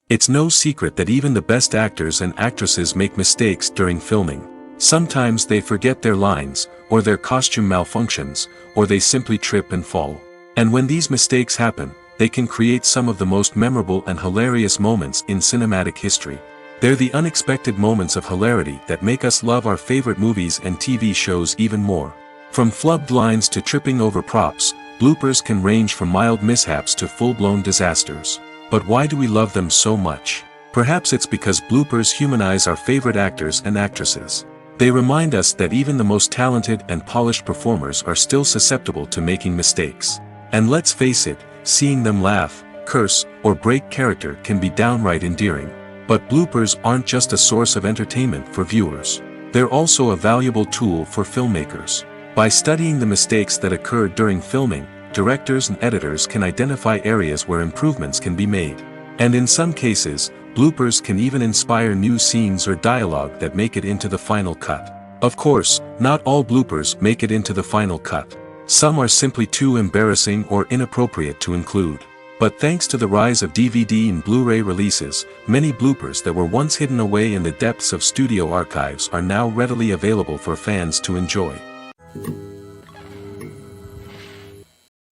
It's no secret that even the best actors and actresses make mistakes during filming. Sometimes they forget their lines, or their costume malfunctions, or they simply trip and fall. And when these mistakes happen, they can create some of the most memorable and hilarious moments in cinematic history. They're the unexpected moments of hilarity that make us love our favorite movies and TV shows even more. From flubbed lines to tripping over props, bloopers can range from mild mishaps to full-blown disasters. But why do we love them so much? Perhaps it's because bloopers humanize our favorite actors and actresses. They remind us that even the most talented and polished performers are still susceptible to making mistakes. And let's face it, seeing them laugh, curse, or break character can be downright endearing. But bloopers aren't just a source of entertainment for viewers. They're also a valuable tool for filmmakers. By studying the mistakes that occurred during filming, directors and editors can identify areas where improvements can be made. And in some cases, bloopers can even inspire new scenes or dialogue that make it into the final cut. Of course, not all bloopers make it into the final cut. Some are simply too embarrassing or inappropriate to include. But thanks to the rise of DVD and Blu-ray releases, many bloopers that were once hidden away in the depths of studio archives are now readily available for fans to enjoy.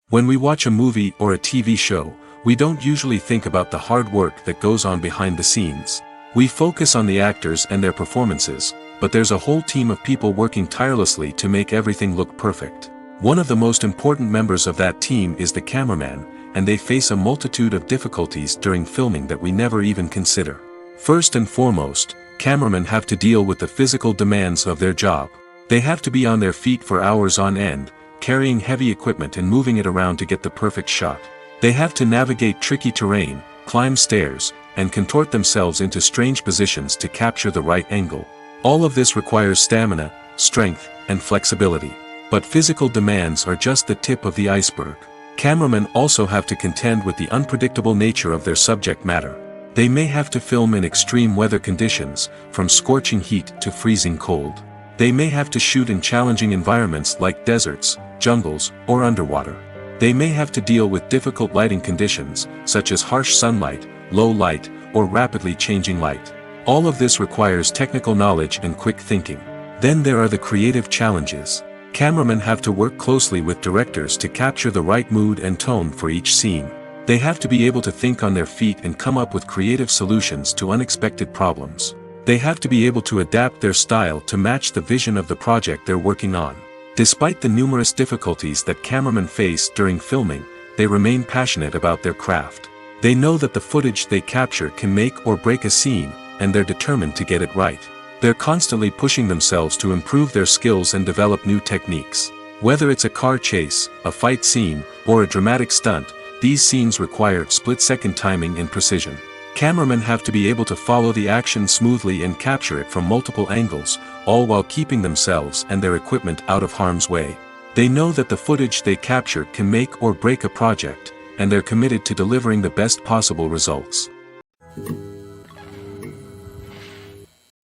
When we watch a movie or a TV show, we don't usually think about the hard work that goes on behind the scenes. We focus on the actors and their performances, but there's a whole team of people working tirelessly to make everything look perfect. One of the most important members of that team is the cameraman, and they face a multitude of difficulties during filming that we never even consider. First and foremost, cameramen have to deal with the physical demands of their job. They have to be on their feet for hours on end, carrying heavy equipment and moving it around to get the perfect shot. They have to navigate tricky terrain, climb stairs, and contort themselves into strange positions to capture the right angle. All of this requires stamina, strength, and flexibility. But physical demands are just the tip of the iceberg. Cameramen also have to contend with the unpredictable nature of their subject matter. They may have to film in extreme weather conditions, from scorching heat to freezing cold. They may have to shoot in challenging environments like deserts, jungles, or underwater. They may have to deal with difficult lighting conditions, such as harsh sunlight, low light, or rapidly changing light. All of this requires technical knowledge and quick thinking. Then there are the creative challenges. Cameramen have to work closely with directors to capture the right mood and tone for each scene. They have to be able to think on their feet and come up with creative solutions to unexpected problems. They have to be able to adapt their style to match the vision of the project they're working on. Despite the numerous difficulties that cameramen face during filming, they remain passionate about their craft. They know that the footage they capture can make or break a scene, and they're determined to get it right. They're constantly pushing themselves to improve their skills and develop new techniques. Whether it's a car chase, a fight scene, or a dramatic stunt, these scenes require split-second timing and precision. Cameramen have to be able to follow the action smoothly and capture it from multiple angles, all while keeping themselves and their equipment out of harm's way. They know that the footage they capture can make or break a project, and they're committed to delivering the best possible results.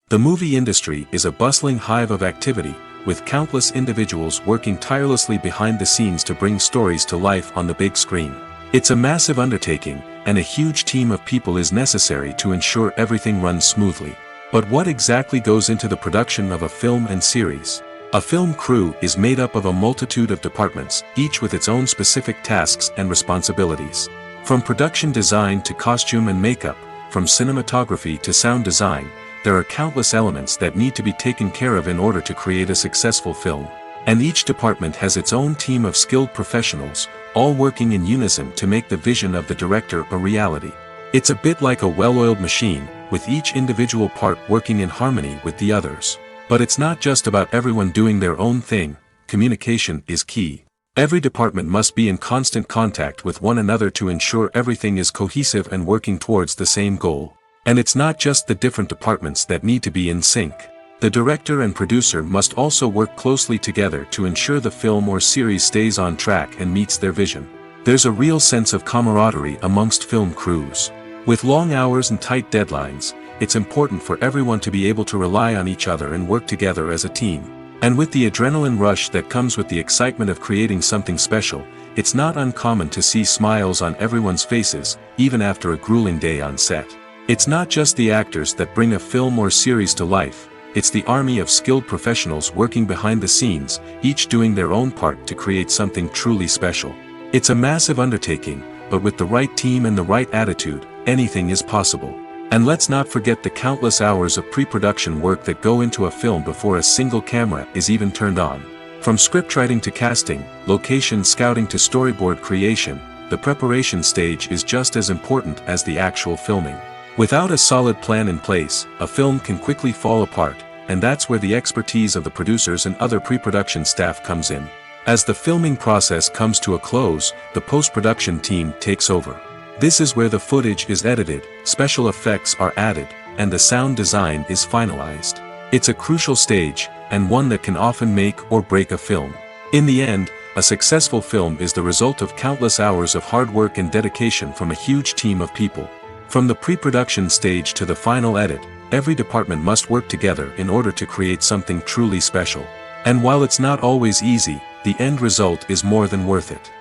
The movie industry is a bustling hive of activity, with countless individuals working tirelessly behind the scenes to bring stories to life on the big screen. It's a massive undertaking, and a huge team of people is necessary to ensure everything runs smoothly. But what exactly goes into the production of a film and series? A film crew is made up of a multitude of departments, each with its own specific tasks and responsibilities. From production design to costume and makeup, from cinematography to sound design, there are countless elements that need to be taken care of in order to create a successful film. And each department has its own team of skilled professionals, all working in unison to make the vision of the director a reality. It's a bit like a well-oiled machine, with each individual part working in harmony with the others. But it's not just about everyone doing their own thing. Communication is key. Every department must be in constant contact with one another to ensure everything is cohesive and working towards the same goal. And it's not just the different departments that need to be in sync. The director and producer must also work closely together to ensure the film or series stays on track and meets their vision. There's a real sense of camaraderie amongst film crews. With long hours and tight deadlines, it's important for everyone to be able to rely on each other and work together as a team. And with the adrenaline rush that comes with the excitement of creating something special, it's not uncommon to see smiles on everyone's faces, even after a grueling day on set. It's not just the actors that bring a film or series to life, it's the army of skilled professionals working behind the scenes, each doing their own part to create something truly special. It's a massive undertaking, but with the right team and the right attitude, anything is possible. And let's not forget the countless hours of pre-production work that go into a film before a single camera is even turned on. From scriptwriting to casting, location scouting to storyboard creation, the preparation stage is just as important as the actual filming. Without a solid plan in place, a film can quickly fall apart, and that's where the expertise of the producers and other pre-production staff comes in. As the filming process comes to a close, the post-production team takes over. This is where the footage is edited, special effects are added, and the sound design is finalized. It's a crucial stage, and one that can often make or break a film. In the end, a successful film is the result of countless hours of hard work and dedication from a huge team of people. From the pre-production stage to the final edit, every department must work together in order to create something truly special. And while it's not always easy, the end result is more than worth it.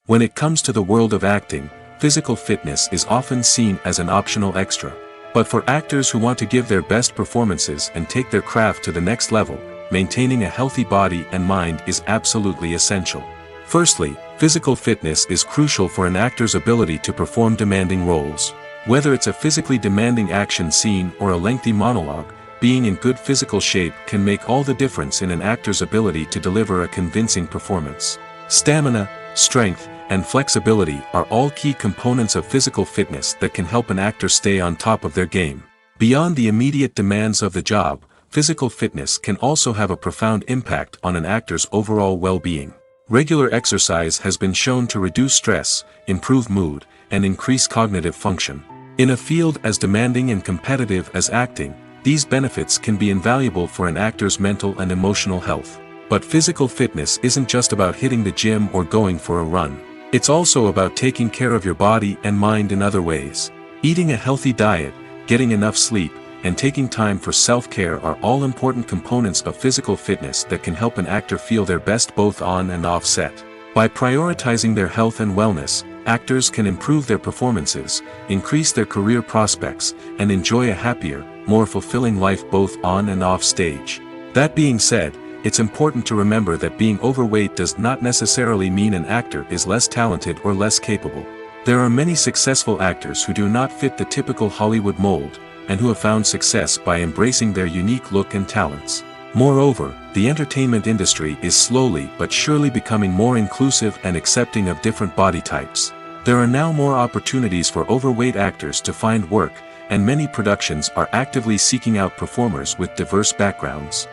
When it comes to the world of acting, physical fitness is often seen as an optional extra. But for actors who want to give their best performances and take their craft to the next level, maintaining a healthy body and mind is absolutely essential. Firstly, physical fitness is crucial for an actor's ability to perform demanding roles. Whether it's a physically demanding action scene or a lengthy monologue, being in good physical shape can make all the difference in an actor's ability to deliver a convincing performance. Stamina, strength, and flexibility are all key components of physical fitness that can help an actor stay on top of their game. Beyond the immediate demands of the job, physical fitness can also have a profound impact on an actor's overall well-being. Regular exercise has been shown to reduce stress, improve mood, and increase cognitive function. In a field as demanding and competitive as acting, these benefits can be invaluable for an actor's mental and emotional health. But physical fitness isn't just about hitting the gym or going for a run. It's also about taking care of your body and mind in other ways. Eating a healthy diet, getting enough sleep, and taking time for self-care are all important components of physical fitness that can help an actor feel their best both on and off set. By prioritizing their health and wellness, actors can improve their performances, increase their career prospects, and enjoy a happier, more fulfilling life both on and off stage. That being said, it's important to remember that being overweight does not necessarily mean an actor is less talented or less capable. There are many successful actors who do not fit the typical Hollywood mold, and who have found success by embracing their unique look and talents. Moreover, the entertainment industry is slowly but surely becoming more inclusive and accepting of different body types. There are now more opportunities for overweight actors to find work, and many productions are actively seeking out performers with diverse backgrounds.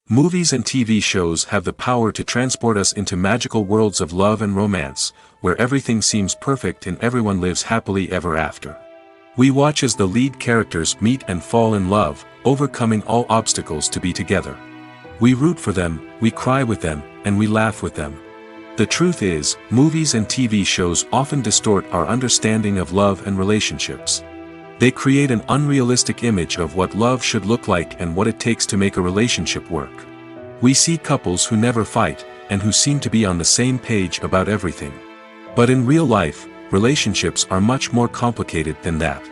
Movies and TV shows have the power to transport us into magical worlds of love and romance, where everything seems perfect and everyone lives happily ever after. We watch as the lead characters meet and fall in love, overcoming all obstacles to be together. We root for them, we cry with them, and we laugh with them. The truth is, movies and TV shows often distort our understanding of love and relationships. They create an unrealistic image of what love should look like and what it takes to make a relationship work. We see couples who never fight, and who seem to be on the same page about everything. But in real life, relationships are much more complicated than that.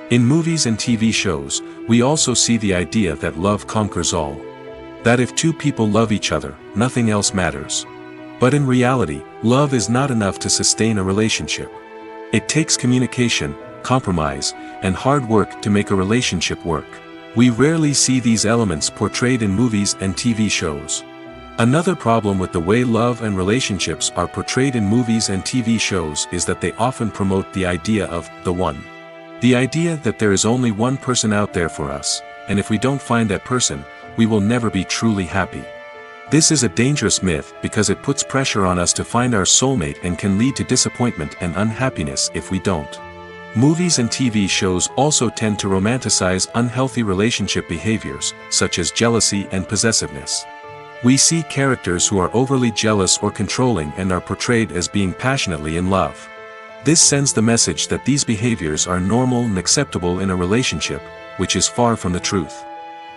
In movies and TV shows, we also see the idea that love conquers all. That if two people love each other, nothing else matters. But in reality, love is not enough to sustain a relationship. It takes communication, compromise, and hard work to make a relationship work. We rarely see these elements portrayed in movies and TV shows. Another problem with the way love and relationships are portrayed in movies and TV shows is that they often promote the idea of the one. The idea that there is only one person out there for us, and if we don't find that person, we will never be truly happy. This is a dangerous myth because it puts pressure on us to find our soulmate and can lead to disappointment and unhappiness if we don't. Movies and TV shows also tend to romanticize unhealthy relationship behaviors, such as jealousy and possessiveness. We see characters who are overly jealous or controlling and are portrayed as being passionately in love. This sends the message that these behaviors are normal and acceptable in a relationship, which is far from the truth.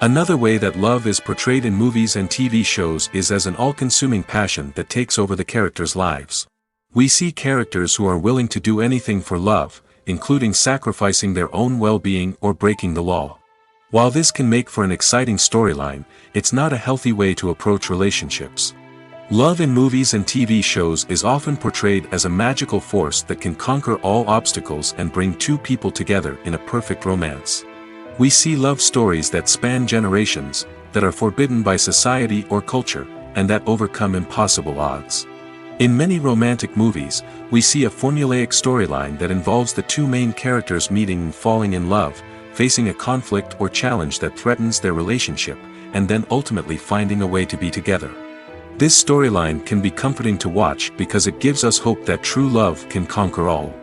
Another way that love is portrayed in movies and TV shows is as an all-consuming passion that takes over the characters' lives. We see characters who are willing to do anything for love, including sacrificing their own well-being or breaking the law. While this can make for an exciting storyline, it's not a healthy way to approach relationships. Love in movies and TV shows is often portrayed as a magical force that can conquer all obstacles and bring two people together in a perfect romance. We see love stories that span generations, that are forbidden by society or culture, and that overcome impossible odds. In many romantic movies, we see a formulaic storyline that involves the two main characters meeting and falling in love, facing a conflict or challenge that threatens their relationship, and then ultimately finding a way to be together. This storyline can be comforting to watch because it gives us hope that true love can conquer all.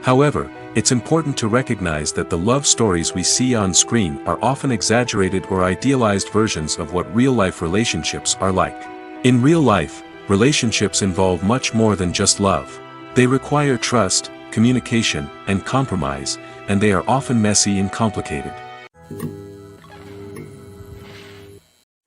However, it's important to recognize that the love stories we see on screen are often exaggerated or idealized versions of what real-life relationships are like. In real life, relationships involve much more than just love. They require trust, communication, and compromise, and they are often messy and complicated.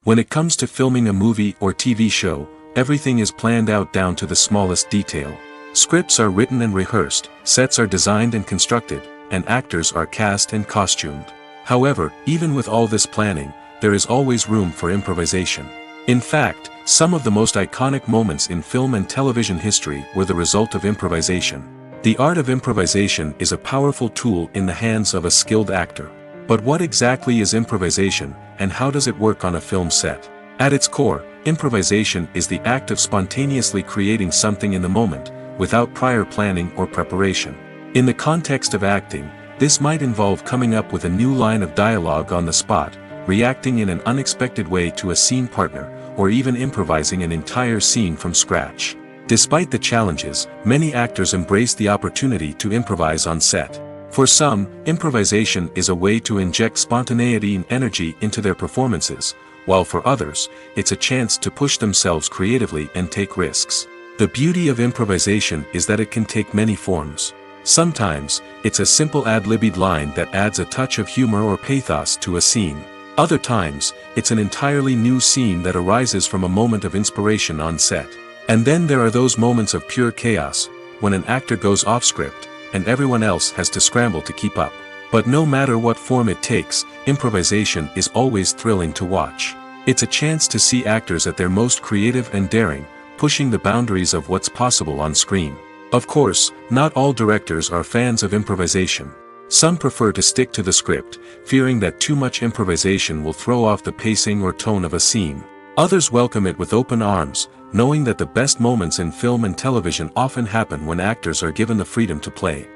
When it comes to filming a movie or TV show, everything is planned out down to the smallest detail. Scripts are written and rehearsed, sets are designed and constructed, and actors are cast and costumed. However, even with all this planning, there is always room for improvisation. In fact, some of the most iconic moments in film and television history were the result of improvisation. The art of improvisation is a powerful tool in the hands of a skilled actor. But what exactly is improvisation, and how does it work on a film set? At its core, improvisation is the act of spontaneously creating something in the moment, without prior planning or preparation. In the context of acting, this might involve coming up with a new line of dialogue on the spot, reacting in an unexpected way to a scene partner, or even improvising an entire scene from scratch. Despite the challenges, many actors embrace the opportunity to improvise on set. For some, improvisation is a way to inject spontaneity and energy into their performances, while for others, it's a chance to push themselves creatively and take risks. The beauty of improvisation is that it can take many forms. Sometimes, it's a simple ad-libbed line that adds a touch of humor or pathos to a scene. Other times, it's an entirely new scene that arises from a moment of inspiration on set. And then there are those moments of pure chaos, when an actor goes off script, and everyone else has to scramble to keep up. But no matter what form it takes, improvisation is always thrilling to watch. It's a chance to see actors at their most creative and daring, pushing the boundaries of what's possible on screen. Of course, not all directors are fans of improvisation. Some prefer to stick to the script, fearing that too much improvisation will throw off the pacing or tone of a scene. Others welcome it with open arms, knowing that the best moments in film and television often happen when actors are given the freedom to play.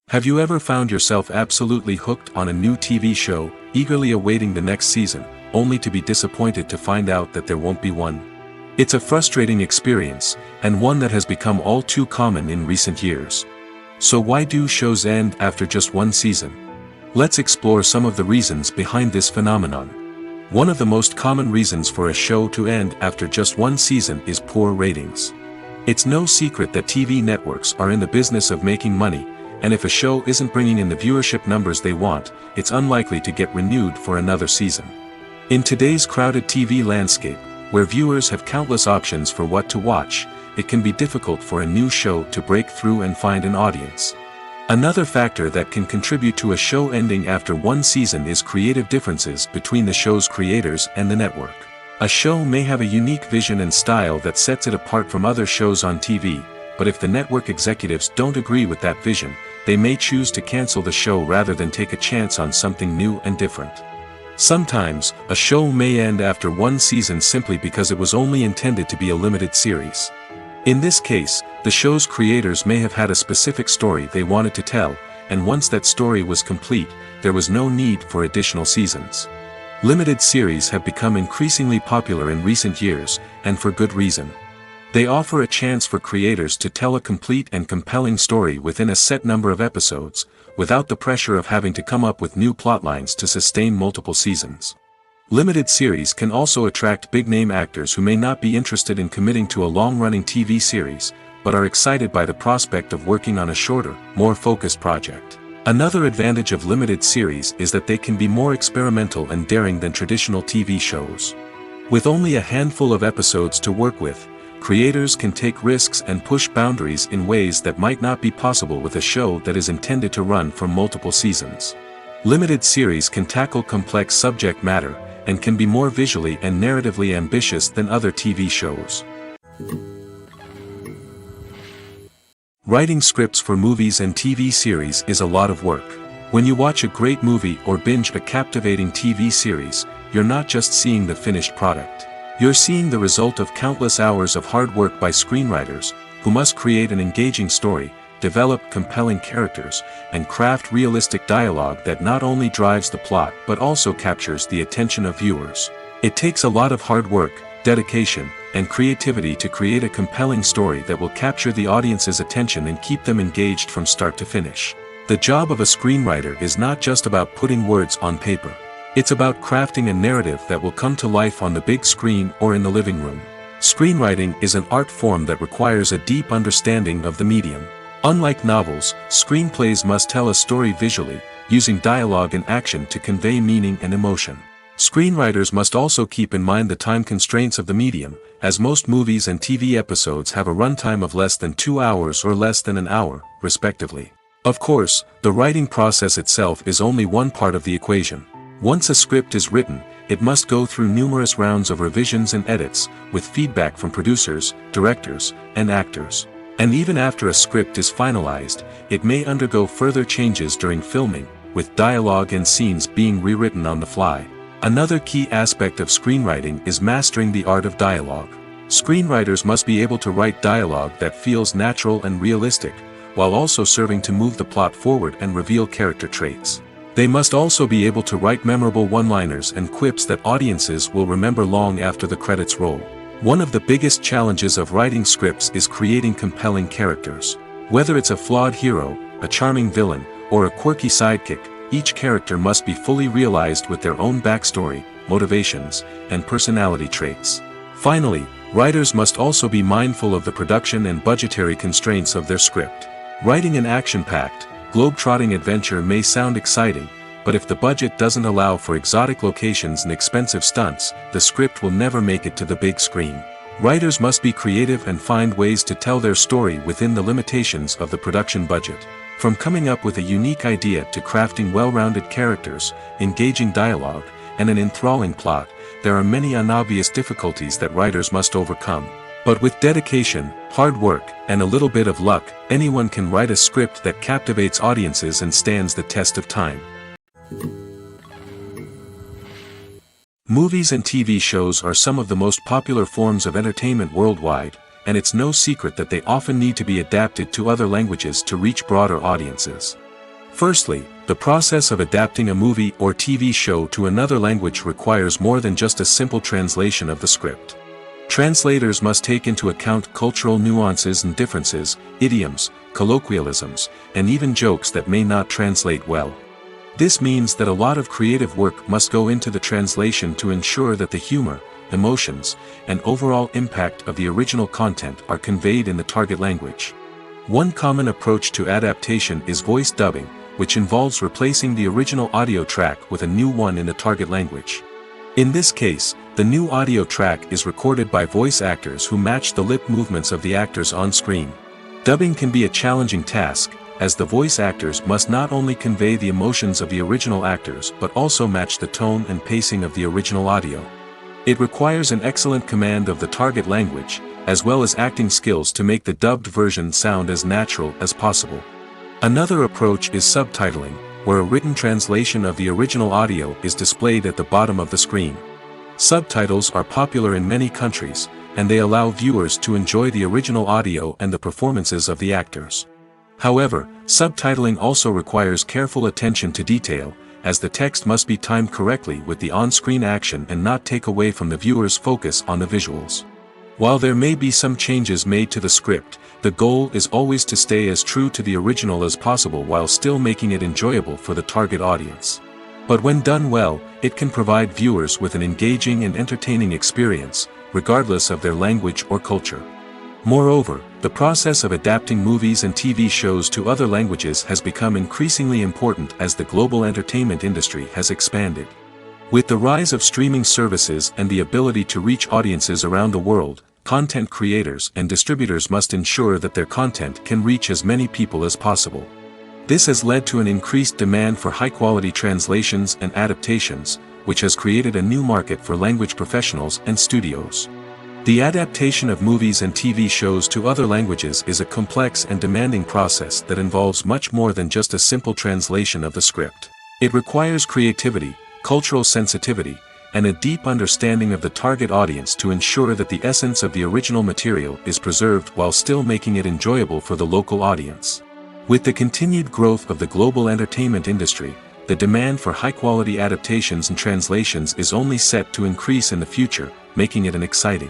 Have you ever found yourself absolutely hooked on a new TV show, eagerly awaiting the next season, only to be disappointed to find out that there won't be one? It's a frustrating experience, and one that has become all too common in recent years. So why do shows end after just one season? Let's explore some of the reasons behind this phenomenon. One of the most common reasons for a show to end after just one season is poor ratings. It's no secret that TV networks are in the business of making money, and if a show isn't bringing in the viewership numbers they want, it's unlikely to get renewed for another season. In today's crowded TV landscape, where viewers have countless options for what to watch, it can be difficult for a new show to break through and find an audience. Another factor that can contribute to a show ending after one season is creative differences between the show's creators and the network. A show may have a unique vision and style that sets it apart from other shows on TV, but if the network executives don't agree with that vision, they may choose to cancel the show rather than take a chance on something new and different. Sometimes, a show may end after one season simply because it was only intended to be a limited series. In this case, the show's creators may have had a specific story they wanted to tell, and once that story was complete, there was no need for additional seasons. Limited series have become increasingly popular in recent years, and for good reason. They offer a chance for creators to tell a complete and compelling story within a set number of episodes, without the pressure of having to come up with new plotlines to sustain multiple seasons. Limited series can also attract big-name actors who may not be interested in committing to a long-running TV series, but are excited by the prospect of working on a shorter, more focused project. Another advantage of limited series is that they can be more experimental and daring than traditional TV shows. With only a handful of episodes to work with, creators can take risks and push boundaries in ways that might not be possible with a show that is intended to run for multiple seasons. Limited series can tackle complex subject matter, and can be more visually and narratively ambitious than other TV shows. Writing scripts for movies and TV series is a lot of work. When you watch a great movie or binge a captivating TV series, you're not just seeing the finished product. You're seeing the result of countless hours of hard work by screenwriters, who must create an engaging story, develop compelling characters, and craft realistic dialogue that not only drives the plot but also captures the attention of viewers. It takes a lot of hard work, dedication, and creativity to create a compelling story that will capture the audience's attention and keep them engaged from start to finish. The job of a screenwriter is not just about putting words on paper. It's about crafting a narrative that will come to life on the big screen or in the living room. Screenwriting is an art form that requires a deep understanding of the medium. Unlike novels, screenplays must tell a story visually, using dialogue and action to convey meaning and emotion. Screenwriters must also keep in mind the time constraints of the medium, as most movies and TV episodes have a runtime of less than 2 hours or less than an hour, respectively. Of course, the writing process itself is only one part of the equation. Once a script is written, it must go through numerous rounds of revisions and edits, with feedback from producers, directors, and actors. And even after a script is finalized, it may undergo further changes during filming, with dialogue and scenes being rewritten on the fly. Another key aspect of screenwriting is mastering the art of dialogue. Screenwriters must be able to write dialogue that feels natural and realistic, while also serving to move the plot forward and reveal character traits. They must also be able to write memorable one-liners and quips that audiences will remember long after the credits roll. One of the biggest challenges of writing scripts is creating compelling characters. Whether it's a flawed hero, a charming villain, or a quirky sidekick, each character must be fully realized with their own backstory, motivations, and personality traits. Finally, writers must also be mindful of the production and budgetary constraints of their script. Writing an action-packed, globe-trotting adventure may sound exciting, but if the budget doesn't allow for exotic locations and expensive stunts, the script will never make it to the big screen. Writers must be creative and find ways to tell their story within the limitations of the production budget. From coming up with a unique idea to crafting well-rounded characters, engaging dialogue, and an enthralling plot, there are many unobvious difficulties that writers must overcome. But with dedication, hard work, and a little bit of luck, anyone can write a script that captivates audiences and stands the test of time. Movies and TV shows are some of the most popular forms of entertainment worldwide, and it's no secret that they often need to be adapted to other languages to reach broader audiences. Firstly, the process of adapting a movie or TV show to another language requires more than just a simple translation of the script. Translators must take into account cultural nuances and differences, idioms, colloquialisms, and even jokes that may not translate well. This means that a lot of creative work must go into the translation to ensure that the humor, emotions, and overall impact of the original content are conveyed in the target language. One common approach to adaptation is voice dubbing, which involves replacing the original audio track with a new one in the target language. In this case, the new audio track is recorded by voice actors who match the lip movements of the actors on screen. Dubbing can be a challenging task, as the voice actors must not only convey the emotions of the original actors but also match the tone and pacing of the original audio. It requires an excellent command of the target language, as well as acting skills to make the dubbed version sound as natural as possible. Another approach is subtitling, where a written translation of the original audio is displayed at the bottom of the screen. Subtitles are popular in many countries, and they allow viewers to enjoy the original audio and the performances of the actors. However, subtitling also requires careful attention to detail, as the text must be timed correctly with the on-screen action and not take away from the viewer's focus on the visuals. While there may be some changes made to the script, the goal is always to stay as true to the original as possible while still making it enjoyable for the target audience. But when done well, it can provide viewers with an engaging and entertaining experience, regardless of their language or culture. Moreover, the process of adapting movies and TV shows to other languages has become increasingly important as the global entertainment industry has expanded. With the rise of streaming services and the ability to reach audiences around the world, content creators and distributors must ensure that their content can reach as many people as possible. This has led to an increased demand for high-quality translations and adaptations, which has created a new market for language professionals and studios. The adaptation of movies and TV shows to other languages is a complex and demanding process that involves much more than just a simple translation of the script. It requires creativity, cultural sensitivity, and a deep understanding of the target audience to ensure that the essence of the original material is preserved while still making it enjoyable for the local audience. With the continued growth of the global entertainment industry, the demand for high-quality adaptations and translations is only set to increase in the future, making it an exciting.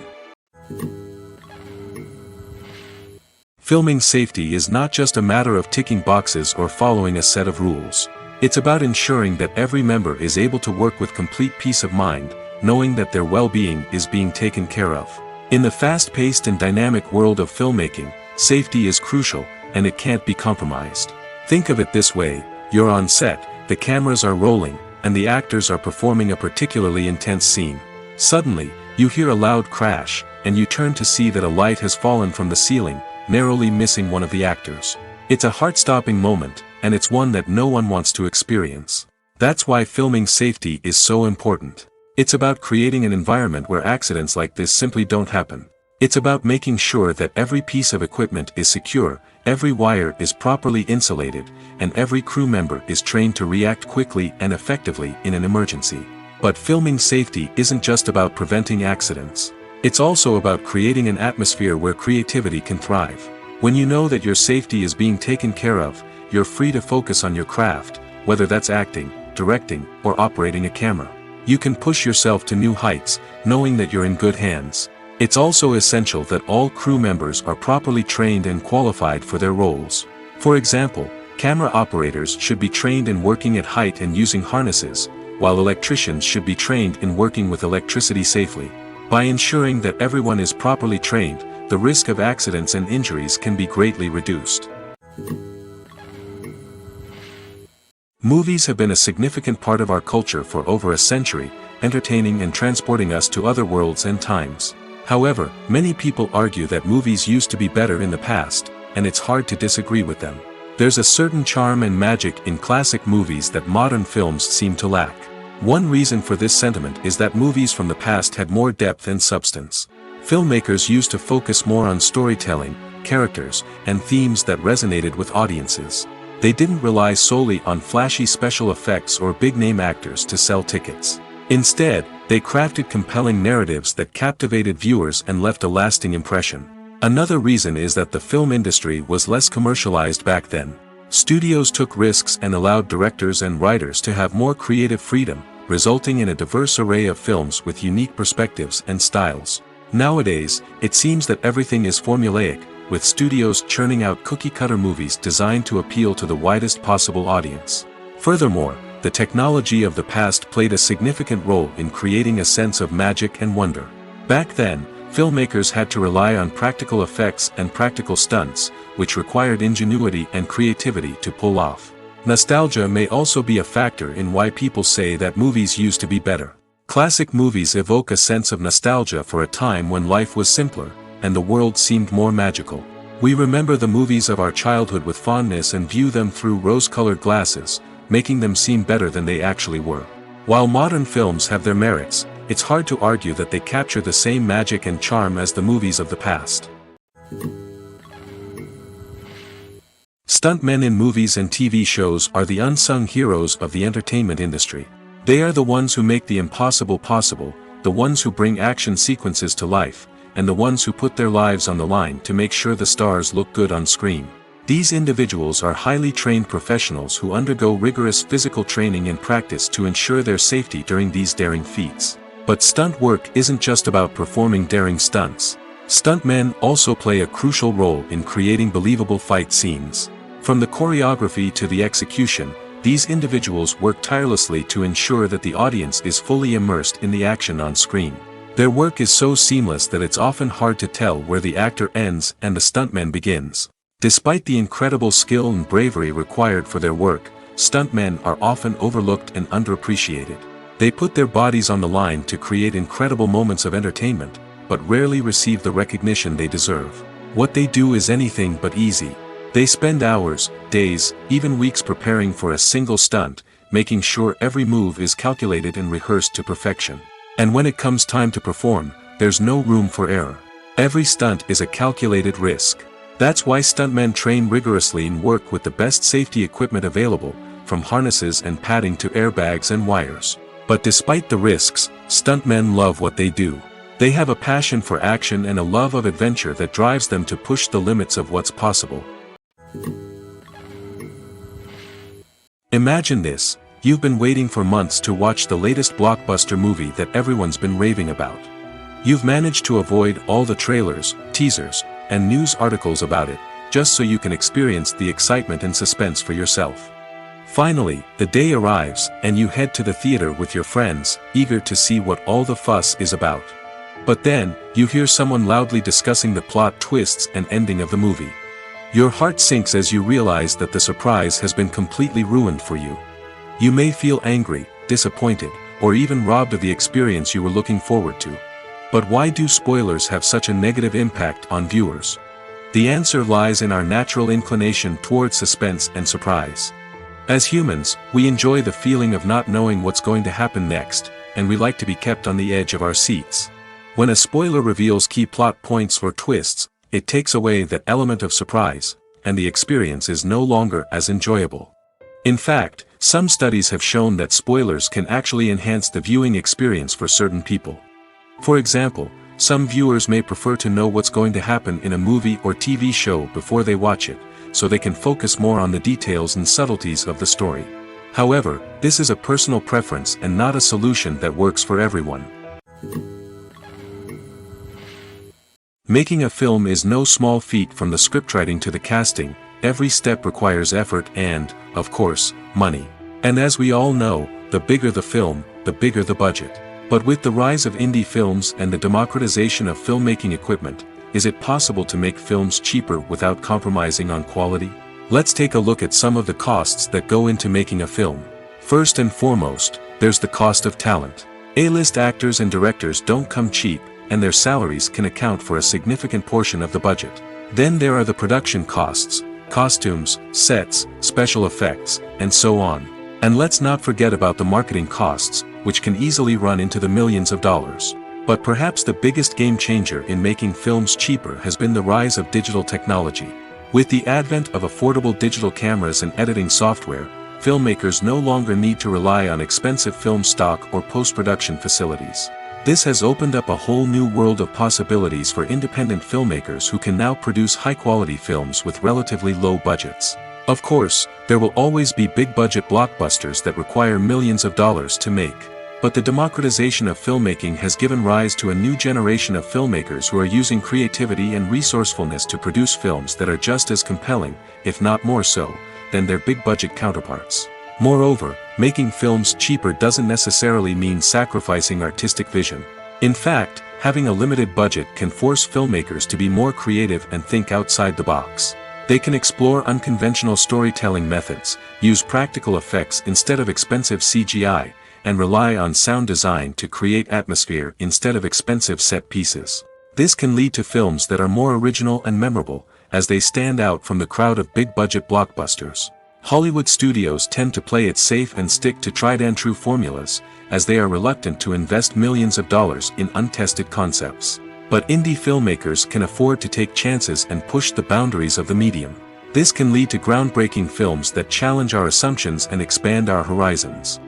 Filming safety is not just a matter of ticking boxes or following a set of rules. It's about ensuring that every member is able to work with complete peace of mind, knowing that their well-being is being taken care of. In the fast-paced and dynamic world of filmmaking, safety is crucial, and it can't be compromised. Think of it this way: you're on set, the cameras are rolling, and the actors are performing a particularly intense scene. Suddenly, you hear a loud crash, and you turn to see that a light has fallen from the ceiling, narrowly missing one of the actors. It's a heart-stopping moment, and it's one that no one wants to experience. That's why filming safety is so important. It's about creating an environment where accidents like this simply don't happen. It's about making sure that every piece of equipment is secure, every wire is properly insulated, and every crew member is trained to react quickly and effectively in an emergency. But filming safety isn't just about preventing accidents. It's also about creating an atmosphere where creativity can thrive. When you know that your safety is being taken care of, you're free to focus on your craft, whether that's acting, directing, or operating a camera. You can push yourself to new heights, knowing that you're in good hands. It's also essential that all crew members are properly trained and qualified for their roles. For example, camera operators should be trained in working at height and using harnesses, while electricians should be trained in working with electricity safely. By ensuring that everyone is properly trained, the risk of accidents and injuries can be greatly reduced. Movies have been a significant part of our culture for over a century, entertaining and transporting us to other worlds and times. However, many people argue that movies used to be better in the past, and it's hard to disagree with them. There's a certain charm and magic in classic movies that modern films seem to lack. One reason for this sentiment is that movies from the past had more depth and substance. Filmmakers used to focus more on storytelling, characters, and themes that resonated with audiences. They didn't rely solely on flashy special effects or big-name actors to sell tickets. Instead, they crafted compelling narratives that captivated viewers and left a lasting impression. Another reason is that the film industry was less commercialized back then. Studios took risks and allowed directors and writers to have more creative freedom, resulting in a diverse array of films with unique perspectives and styles. Nowadays, it seems that everything is formulaic, with studios churning out cookie-cutter movies designed to appeal to the widest possible audience. Furthermore, the technology of the past played a significant role in creating a sense of magic and wonder. Back then, filmmakers had to rely on practical effects and practical stunts, which required ingenuity and creativity to pull off. Nostalgia may also be a factor in why people say that movies used to be better. Classic movies evoke a sense of nostalgia for a time when life was simpler, and the world seemed more magical. We remember the movies of our childhood with fondness and view them through rose-colored glasses, making them seem better than they actually were. While modern films have their merits, it's hard to argue that they capture the same magic and charm as the movies of the past. Stuntmen in movies and TV shows are the unsung heroes of the entertainment industry. They are the ones who make the impossible possible, the ones who bring action sequences to life, and the ones who put their lives on the line to make sure the stars look good on screen. These individuals are highly trained professionals who undergo rigorous physical training and practice to ensure their safety during these daring feats. But stunt work isn't just about performing daring stunts. Stuntmen also play a crucial role in creating believable fight scenes. From the choreography to the execution, these individuals work tirelessly to ensure that the audience is fully immersed in the action on screen. Their work is so seamless that it's often hard to tell where the actor ends and the stuntman begins. Despite the incredible skill and bravery required for their work, stuntmen are often overlooked and underappreciated. They put their bodies on the line to create incredible moments of entertainment, but rarely receive the recognition they deserve. What they do is anything but easy. They spend hours, days, even weeks preparing for a single stunt, making sure every move is calculated and rehearsed to perfection. And when it comes time to perform, there's no room for error. Every stunt is a calculated risk. That's why stuntmen train rigorously and work with the best safety equipment available, from harnesses and padding to airbags and wires. But despite the risks, stuntmen love what they do. They have a passion for action and a love of adventure that drives them to push the limits of what's possible. Imagine this: you've been waiting for months to watch the latest blockbuster movie that everyone's been raving about. You've managed to avoid all the trailers, teasers, and news articles about it, just so you can experience the excitement and suspense for yourself. Finally, the day arrives, and you head to the theater with your friends, eager to see what all the fuss is about. But then, you hear someone loudly discussing the plot twists and ending of the movie. Your heart sinks as you realize that the surprise has been completely ruined for you. You may feel angry, disappointed, or even robbed of the experience you were looking forward to. But why do spoilers have such a negative impact on viewers? The answer lies in our natural inclination toward suspense and surprise. As humans, we enjoy the feeling of not knowing what's going to happen next, and we like to be kept on the edge of our seats. When a spoiler reveals key plot points or twists, it takes away that element of surprise, and the experience is no longer as enjoyable. In fact, some studies have shown that spoilers can actually enhance the viewing experience for certain people. For example, some viewers may prefer to know what's going to happen in a movie or TV show before they watch it, so they can focus more on the details and subtleties of the story. However, this is a personal preference and not a solution that works for everyone. Making a film is no small feat. From the scriptwriting to the casting, every step requires effort and, of course, money. And as we all know, the bigger the film, the bigger the budget. But with the rise of indie films and the democratization of filmmaking equipment, is it possible to make films cheaper without compromising on quality? Let's take a look at some of the costs that go into making a film. First and foremost, there's the cost of talent. A-list actors and directors don't come cheap, and their salaries can account for a significant portion of the budget. Then there are the production costs, costumes, sets, special effects, and so on. And let's not forget about the marketing costs, which can easily run into the millions of dollars. But perhaps the biggest game changer in making films cheaper has been the rise of digital technology. With the advent of affordable digital cameras and editing software, filmmakers no longer need to rely on expensive film stock or post-production facilities. This has opened up a whole new world of possibilities for independent filmmakers who can now produce high-quality films with relatively low budgets. Of course, there will always be big-budget blockbusters that require millions of dollars to make. But the democratization of filmmaking has given rise to a new generation of filmmakers who are using creativity and resourcefulness to produce films that are just as compelling, if not more so, than their big-budget counterparts. Moreover, making films cheaper doesn't necessarily mean sacrificing artistic vision. In fact, having a limited budget can force filmmakers to be more creative and think outside the box. They can explore unconventional storytelling methods, use practical effects instead of expensive CGI, and rely on sound design to create atmosphere instead of expensive set pieces. This can lead to films that are more original and memorable, as they stand out from the crowd of big-budget blockbusters. Hollywood studios tend to play it safe and stick to tried-and-true formulas, as they are reluctant to invest millions of dollars in untested concepts. But indie filmmakers can afford to take chances and push the boundaries of the medium. This can lead to groundbreaking films that challenge our assumptions and expand our horizons.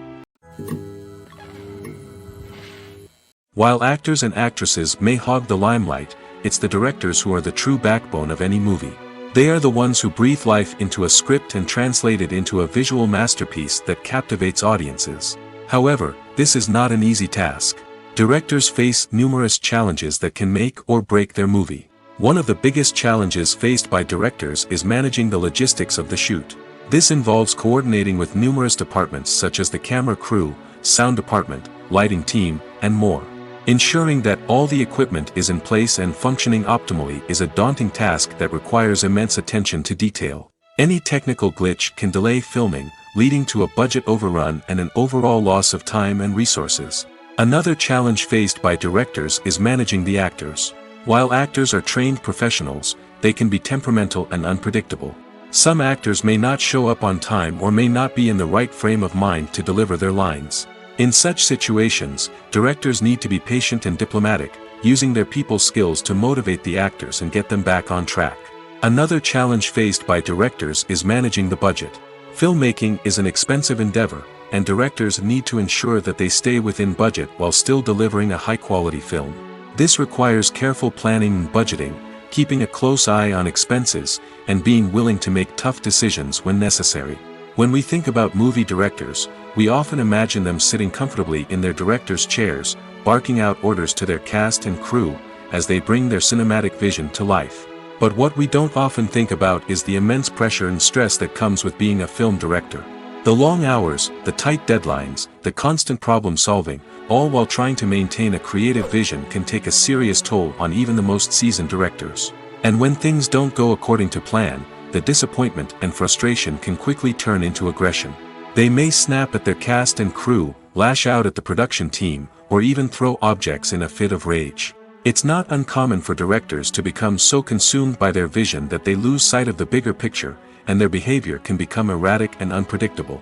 While actors and actresses may hog the limelight, it's the directors who are the true backbone of any movie. They are the ones who breathe life into a script and translate it into a visual masterpiece that captivates audiences. However, this is not an easy task. Directors face numerous challenges that can make or break their movie. One of the biggest challenges faced by directors is managing the logistics of the shoot. This involves coordinating with numerous departments such as the camera crew, sound department, lighting team, and more. Ensuring that all the equipment is in place and functioning optimally is a daunting task that requires immense attention to detail. Any technical glitch can delay filming, leading to a budget overrun and an overall loss of time and resources. Another challenge faced by directors is managing the actors. While actors are trained professionals, they can be temperamental and unpredictable. Some actors may not show up on time or may not be in the right frame of mind to deliver their lines. In such situations, directors need to be patient and diplomatic, using their people skills to motivate the actors and get them back on track. Another challenge faced by directors is managing the budget. Filmmaking is an expensive endeavor, and directors need to ensure that they stay within budget while still delivering a high-quality film. This requires careful planning and budgeting, keeping a close eye on expenses, and being willing to make tough decisions when necessary. When we think about movie directors, we often imagine them sitting comfortably in their director's chairs, barking out orders to their cast and crew, as they bring their cinematic vision to life. But what we don't often think about is the immense pressure and stress that comes with being a film director. The long hours, the tight deadlines, the constant problem-solving, all while trying to maintain a creative vision can take a serious toll on even the most seasoned directors. And when things don't go according to plan, the disappointment and frustration can quickly turn into aggression. They may snap at their cast and crew, lash out at the production team, or even throw objects in a fit of rage. It's not uncommon for directors to become so consumed by their vision that they lose sight of the bigger picture, and their behavior can become erratic and unpredictable.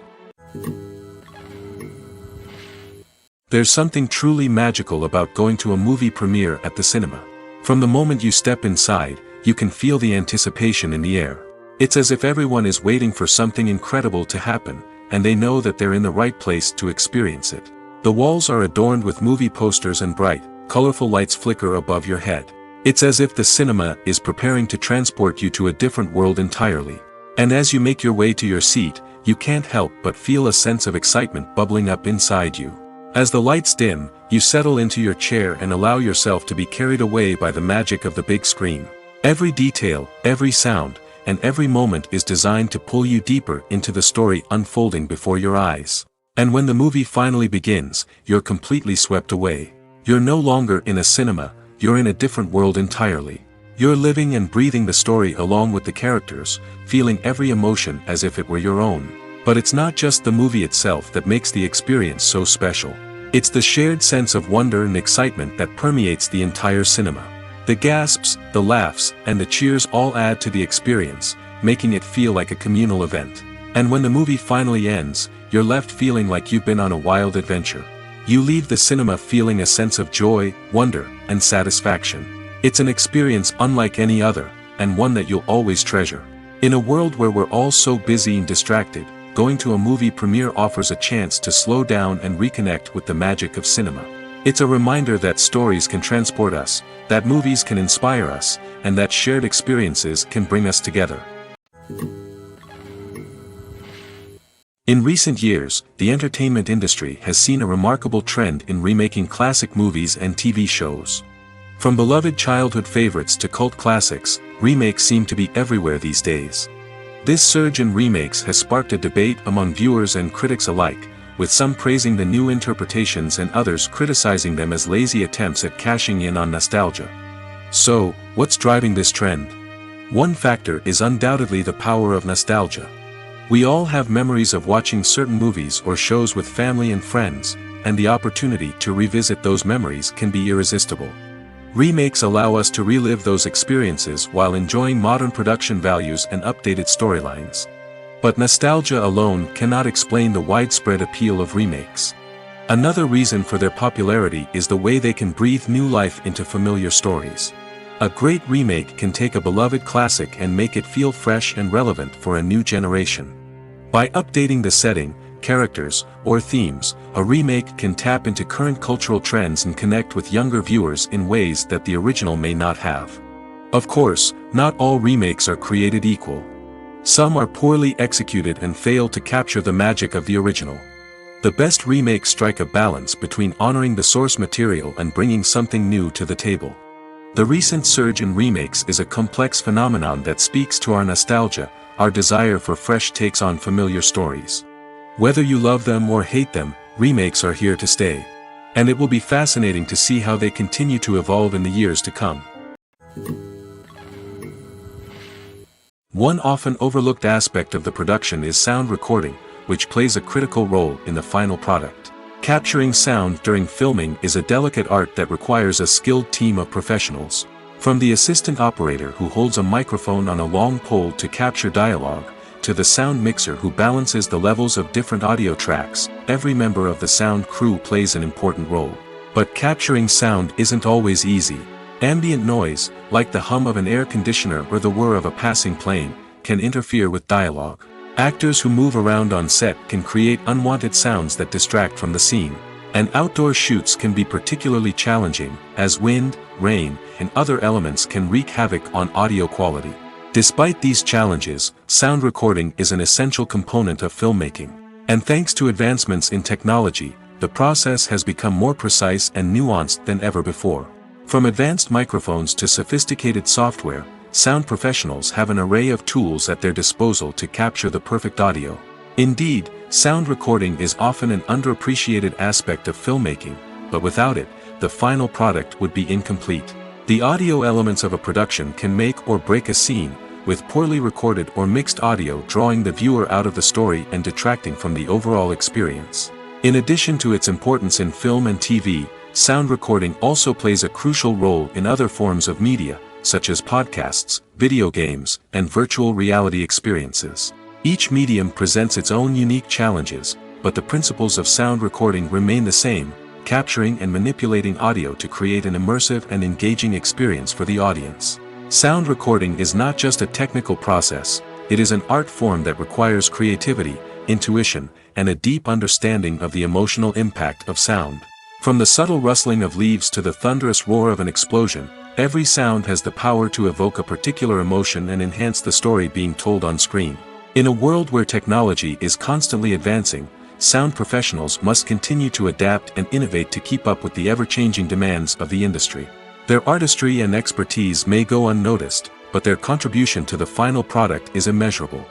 There's something truly magical about going to a movie premiere at the cinema. From the moment you step inside, you can feel the anticipation in the air. It's as if everyone is waiting for something incredible to happen, and they know that they're in the right place to experience it. The walls are adorned with movie posters and bright, colorful lights flicker above your head. It's as if the cinema is preparing to transport you to a different world entirely. And as you make your way to your seat, you can't help but feel a sense of excitement bubbling up inside you. As the lights dim, you settle into your chair and allow yourself to be carried away by the magic of the big screen. Every detail, every sound, and every moment is designed to pull you deeper into the story unfolding before your eyes. And when the movie finally begins, you're completely swept away. You're no longer in a cinema, you're in a different world entirely. You're living and breathing the story along with the characters, feeling every emotion as if it were your own. But it's not just the movie itself that makes the experience so special. It's the shared sense of wonder and excitement that permeates the entire cinema. The gasps, the laughs, and the cheers all add to the experience, making it feel like a communal event. And when the movie finally ends, you're left feeling like you've been on a wild adventure. You leave the cinema feeling a sense of joy, wonder, and satisfaction. It's an experience unlike any other, and one that you'll always treasure. In a world where we're all so busy and distracted, going to a movie premiere offers a chance to slow down and reconnect with the magic of cinema. It's a reminder that stories can transport us, that movies can inspire us, and that shared experiences can bring us together. In recent years, the entertainment industry has seen a remarkable trend in remaking classic movies and TV shows. From beloved childhood favorites to cult classics, remakes seem to be everywhere these days. This surge in remakes has sparked a debate among viewers and critics alike, with some praising the new interpretations and others criticizing them as lazy attempts at cashing in on nostalgia. So, what's driving this trend? One factor is undoubtedly the power of nostalgia. We all have memories of watching certain movies or shows with family and friends, and the opportunity to revisit those memories can be irresistible. Remakes allow us to relive those experiences while enjoying modern production values and updated storylines. But nostalgia alone cannot explain the widespread appeal of remakes. Another reason for their popularity is the way they can breathe new life into familiar stories. A great remake can take a beloved classic and make it feel fresh and relevant for a new generation. By updating the setting, characters, or themes, a remake can tap into current cultural trends and connect with younger viewers in ways that the original may not have. Of course, not all remakes are created equal. Some are poorly executed and fail to capture the magic of the original. The best remakes strike a balance between honoring the source material and bringing something new to the table. The recent surge in remakes is a complex phenomenon that speaks to our nostalgia, our desire for fresh takes on familiar stories. Whether you love them or hate them, remakes are here to stay. And it will be fascinating to see how they continue to evolve in the years to come. One often overlooked aspect of the production is sound recording, which plays a critical role in the final product. Capturing sound during filming is a delicate art that requires a skilled team of professionals. From the assistant operator who holds a microphone on a long pole to capture dialogue, to the sound mixer who balances the levels of different audio tracks, every member of the sound crew plays an important role. But capturing sound isn't always easy. Ambient noise, like the hum of an air conditioner or the whir of a passing plane, can interfere with dialogue. Actors who move around on set can create unwanted sounds that distract from the scene. And outdoor shoots can be particularly challenging, as wind, rain, and other elements can wreak havoc on audio quality. Despite these challenges, sound recording is an essential component of filmmaking. And thanks to advancements in technology, the process has become more precise and nuanced than ever before. From advanced microphones to sophisticated software, sound professionals have an array of tools at their disposal to capture the perfect audio. Indeed, sound recording is often an underappreciated aspect of filmmaking, but without it, the final product would be incomplete. The audio elements of a production can make or break a scene, with poorly recorded or mixed audio drawing the viewer out of the story and detracting from the overall experience. In addition to its importance in film and TV, sound recording also plays a crucial role in other forms of media, such as podcasts, video games, and virtual reality experiences. Each medium presents its own unique challenges, but the principles of sound recording remain the same, capturing and manipulating audio to create an immersive and engaging experience for the audience. Sound recording is not just a technical process, it is an art form that requires creativity, intuition, and a deep understanding of the emotional impact of sound. From the subtle rustling of leaves to the thunderous roar of an explosion, every sound has the power to evoke a particular emotion and enhance the story being told on screen. In a world where technology is constantly advancing, sound professionals must continue to adapt and innovate to keep up with the ever-changing demands of the industry. Their artistry and expertise may go unnoticed, but their contribution to the final product is immeasurable.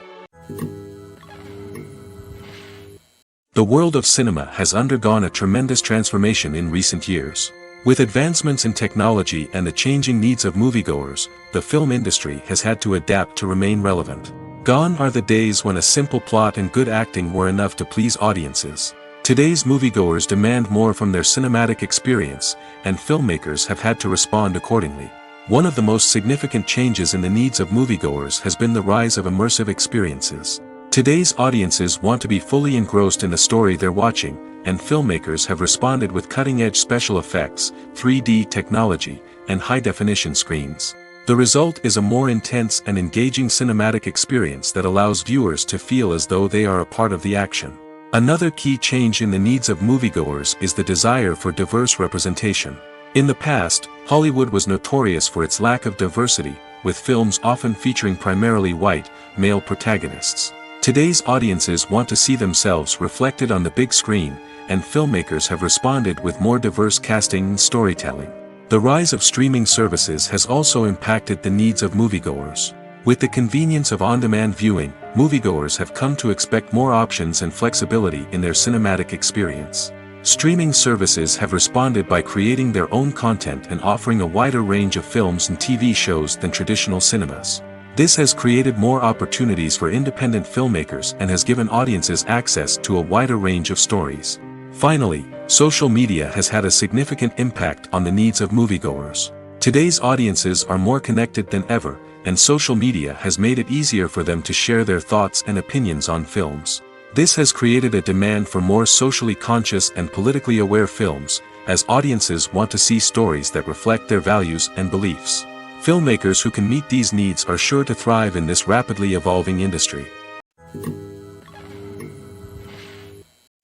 The world of cinema has undergone a tremendous transformation in recent years. With advancements in technology and the changing needs of moviegoers, the film industry has had to adapt to remain relevant. Gone are the days when a simple plot and good acting were enough to please audiences. Today's moviegoers demand more from their cinematic experience, and filmmakers have had to respond accordingly. One of the most significant changes in the needs of moviegoers has been the rise of immersive experiences. Today's audiences want to be fully engrossed in the story they're watching, and filmmakers have responded with cutting-edge special effects, 3D technology, and high-definition screens. The result is a more intense and engaging cinematic experience that allows viewers to feel as though they are a part of the action. Another key change in the needs of moviegoers is the desire for diverse representation. In the past, Hollywood was notorious for its lack of diversity, with films often featuring primarily white, male protagonists. Today's audiences want to see themselves reflected on the big screen, and filmmakers have responded with more diverse casting and storytelling. The rise of streaming services has also impacted the needs of moviegoers. With the convenience of on-demand viewing, moviegoers have come to expect more options and flexibility in their cinematic experience. Streaming services have responded by creating their own content and offering a wider range of films and TV shows than traditional cinemas. This has created more opportunities for independent filmmakers and has given audiences access to a wider range of stories. Finally, social media has had a significant impact on the needs of moviegoers. Today's audiences are more connected than ever, and social media has made it easier for them to share their thoughts and opinions on films. This has created a demand for more socially conscious and politically aware films, as audiences want to see stories that reflect their values and beliefs. Filmmakers who can meet these needs are sure to thrive in this rapidly evolving industry.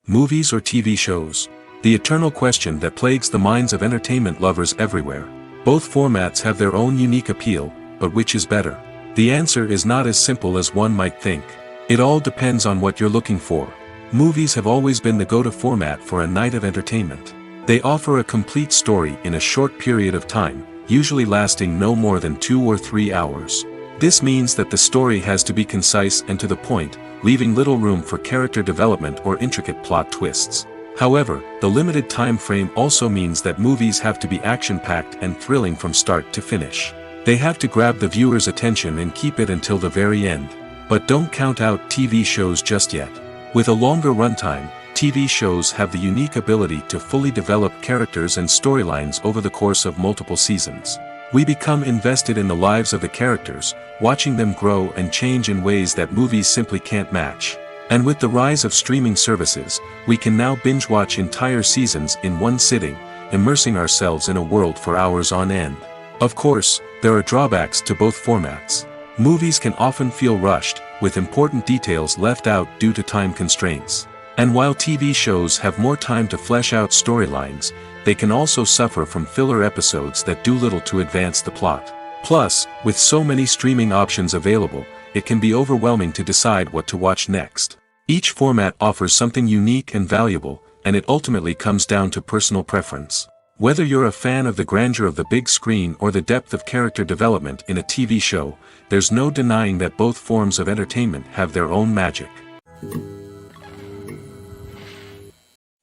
Movies or TV shows? The eternal question that plagues the minds of entertainment lovers everywhere. Both formats have their own unique appeal, but which is better? The answer is not as simple as one might think. It all depends on what you're looking for. Movies have always been the go-to format for a night of entertainment. They offer a complete story in a short period of time, usually lasting no more than 2 or 3 hours. This means that the story has to be concise and to the point, leaving little room for character development or intricate plot twists. However, the limited time frame also means that movies have to be action-packed and thrilling from start to finish. They have to grab the viewer's attention and keep it until the very end. But don't count out TV shows just yet. With a longer runtime, TV shows have the unique ability to fully develop characters and storylines over the course of multiple seasons. We become invested in the lives of the characters, watching them grow and change in ways that movies simply can't match. And with the rise of streaming services, we can now binge-watch entire seasons in one sitting, immersing ourselves in a world for hours on end. Of course, there are drawbacks to both formats. Movies can often feel rushed, with important details left out due to time constraints. And while TV shows have more time to flesh out storylines, they can also suffer from filler episodes that do little to advance the plot. Plus, with so many streaming options available, it can be overwhelming to decide what to watch next. Each format offers something unique and valuable, and it ultimately comes down to personal preference. Whether you're a fan of the grandeur of the big screen or the depth of character development in a TV show, there's no denying that both forms of entertainment have their own magic.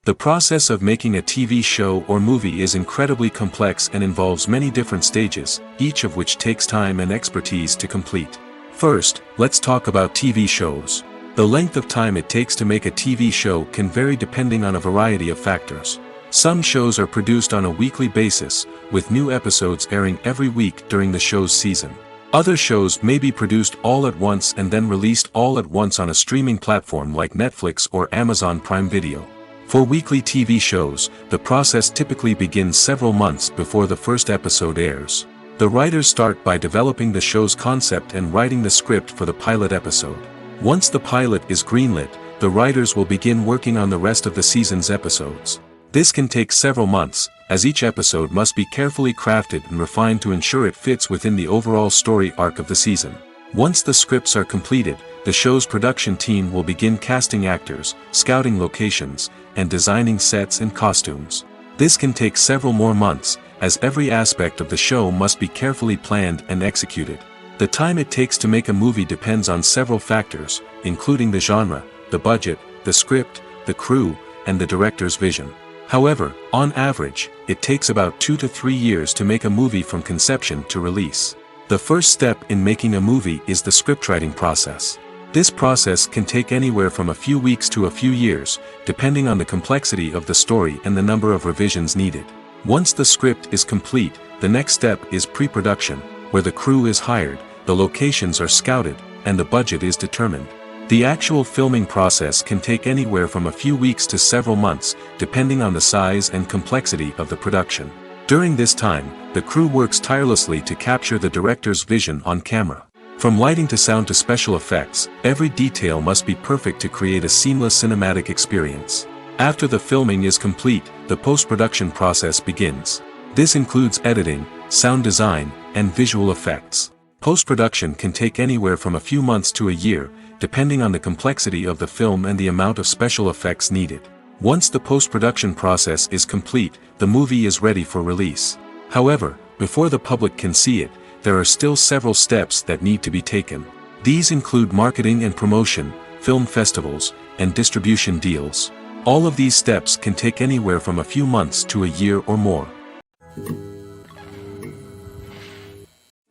The process of making a TV show or movie is incredibly complex and involves many different stages, each of which takes time and expertise to complete. First, let's talk about TV shows. The length of time it takes to make a TV show can vary depending on a variety of factors. Some shows are produced on a weekly basis, with new episodes airing every week during the show's season. Other shows may be produced all at once and then released all at once on a streaming platform like Netflix or Amazon Prime Video. For weekly TV shows, the process typically begins several months before the first episode airs. The writers start by developing the show's concept and writing the script for the pilot episode. Once the pilot is greenlit, the writers will begin working on the rest of the season's episodes. This can take several months, as each episode must be carefully crafted and refined to ensure it fits within the overall story arc of the season. Once the scripts are completed, the show's production team will begin casting actors, scouting locations, and designing sets and costumes. This can take several more months, as every aspect of the show must be carefully planned and executed. The time it takes to make a movie depends on several factors, including the genre, the budget, the script, the crew, and the director's vision. However, on average, it takes about 2 to 3 years to make a movie from conception to release. The first step in making a movie is the scriptwriting process. This process can take anywhere from a few weeks to a few years, depending on the complexity of the story and the number of revisions needed. Once the script is complete, the next step is pre-production, where the crew is hired, the locations are scouted, and the budget is determined. The actual filming process can take anywhere from a few weeks to several months, depending on the size and complexity of the production. During this time, the crew works tirelessly to capture the director's vision on camera. From lighting to sound to special effects, every detail must be perfect to create a seamless cinematic experience. After the filming is complete, the post-production process begins. This includes editing, sound design, and visual effects. Post-production can take anywhere from a few months to a year, depending on the complexity of the film and the amount of special effects needed. Once the post-production process is complete, the movie is ready for release. However, before the public can see it, there are still several steps that need to be taken. These include marketing and promotion, film festivals, and distribution deals. All of these steps can take anywhere from a few months to a year or more.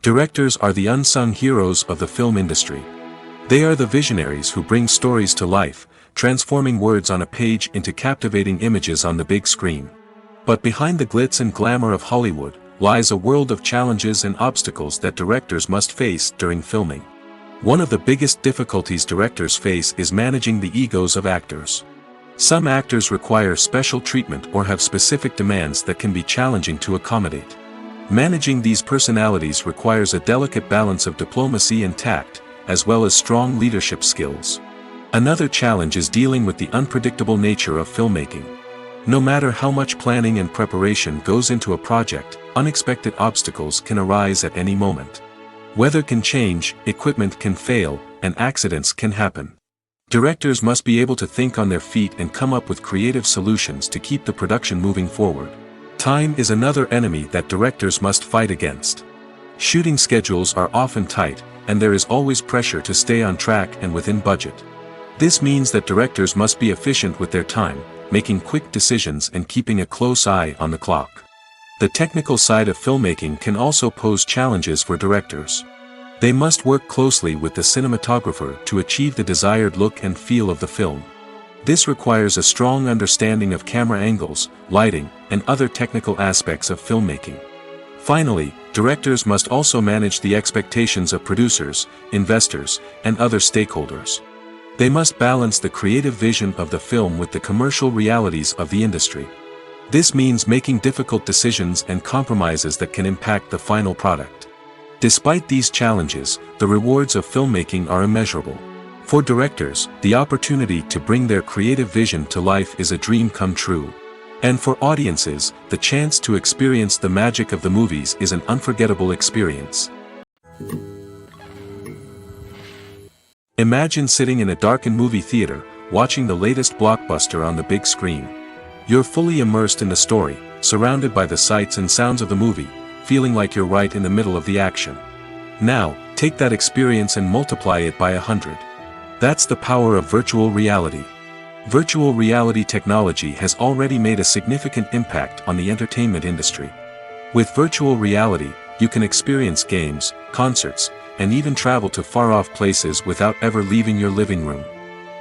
Directors are the unsung heroes of the film industry. They are the visionaries who bring stories to life, transforming words on a page into captivating images on the big screen. But behind the glitz and glamour of Hollywood, lies a world of challenges and obstacles that directors must face during filming. One of the biggest difficulties directors face is managing the egos of actors. Some actors require special treatment or have specific demands that can be challenging to accommodate. Managing these personalities requires a delicate balance of diplomacy and tact, as well as strong leadership skills. Another challenge is dealing with the unpredictable nature of filmmaking. No matter how much planning and preparation goes into a project, unexpected obstacles can arise at any moment. Weather can change, equipment can fail, and accidents can happen. Directors must be able to think on their feet and come up with creative solutions to keep the production moving forward. Time is another enemy that directors must fight against. Shooting schedules are often tight, and there is always pressure to stay on track and within budget. This means that directors must be efficient with their time, making quick decisions and keeping a close eye on the clock. The technical side of filmmaking can also pose challenges for directors. They must work closely with the cinematographer to achieve the desired look and feel of the film. This requires a strong understanding of camera angles, lighting, and other technical aspects of filmmaking. Finally, directors must also manage the expectations of producers, investors, and other stakeholders. They must balance the creative vision of the film with the commercial realities of the industry. This means making difficult decisions and compromises that can impact the final product. Despite these challenges, the rewards of filmmaking are immeasurable. For directors, the opportunity to bring their creative vision to life is a dream come true. And for audiences, the chance to experience the magic of the movies is an unforgettable experience. Imagine sitting in a darkened movie theater, watching the latest blockbuster on the big screen. You're fully immersed in the story, surrounded by the sights and sounds of the movie, feeling like you're right in the middle of the action. Now, take that experience and multiply it by 100. That's the power of virtual reality. Virtual reality technology has already made a significant impact on the entertainment industry. With virtual reality, you can experience games, concerts, and even travel to far-off places without ever leaving your living room.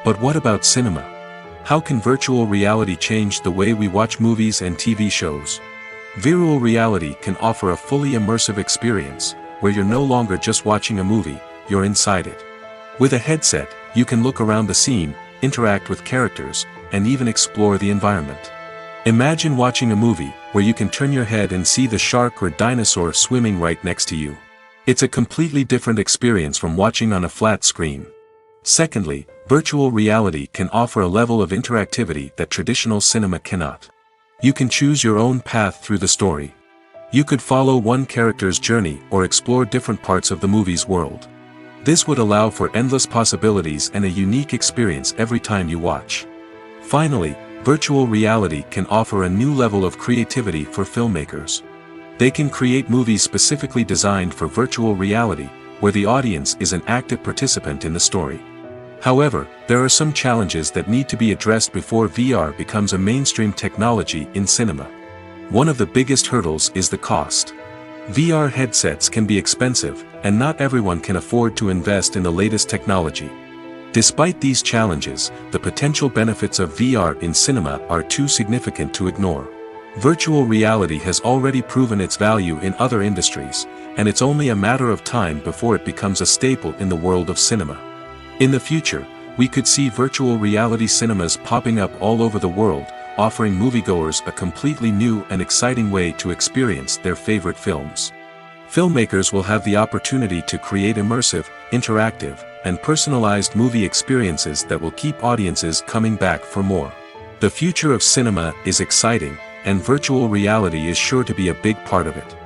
But what about cinema? How can virtual reality change the way we watch movies and TV shows? Virtual reality can offer a fully immersive experience, where you're no longer just watching a movie, you're inside it. With a headset, you can look around the scene, interact with characters, and even explore the environment. Imagine watching a movie, where you can turn your head and see the shark or dinosaur swimming right next to you. It's a completely different experience from watching on a flat screen. Secondly, virtual reality can offer a level of interactivity that traditional cinema cannot. You can choose your own path through the story. You could follow one character's journey or explore different parts of the movie's world. This would allow for endless possibilities and a unique experience every time you watch. Finally, virtual reality can offer a new level of creativity for filmmakers. They can create movies specifically designed for virtual reality, where the audience is an active participant in the story. However, there are some challenges that need to be addressed before VR becomes a mainstream technology in cinema. One of the biggest hurdles is the cost. VR headsets can be expensive, and not everyone can afford to invest in the latest technology. Despite these challenges, the potential benefits of VR in cinema are too significant to ignore. Virtual reality has already proven its value in other industries, and it's only a matter of time before it becomes a staple in the world of cinema. In the future, we could see virtual reality cinemas popping up all over the world, offering moviegoers a completely new and exciting way to experience their favorite films. Filmmakers will have the opportunity to create immersive, interactive, and personalized movie experiences that will keep audiences coming back for more. The future of cinema is exciting, and virtual reality is sure to be a big part of it.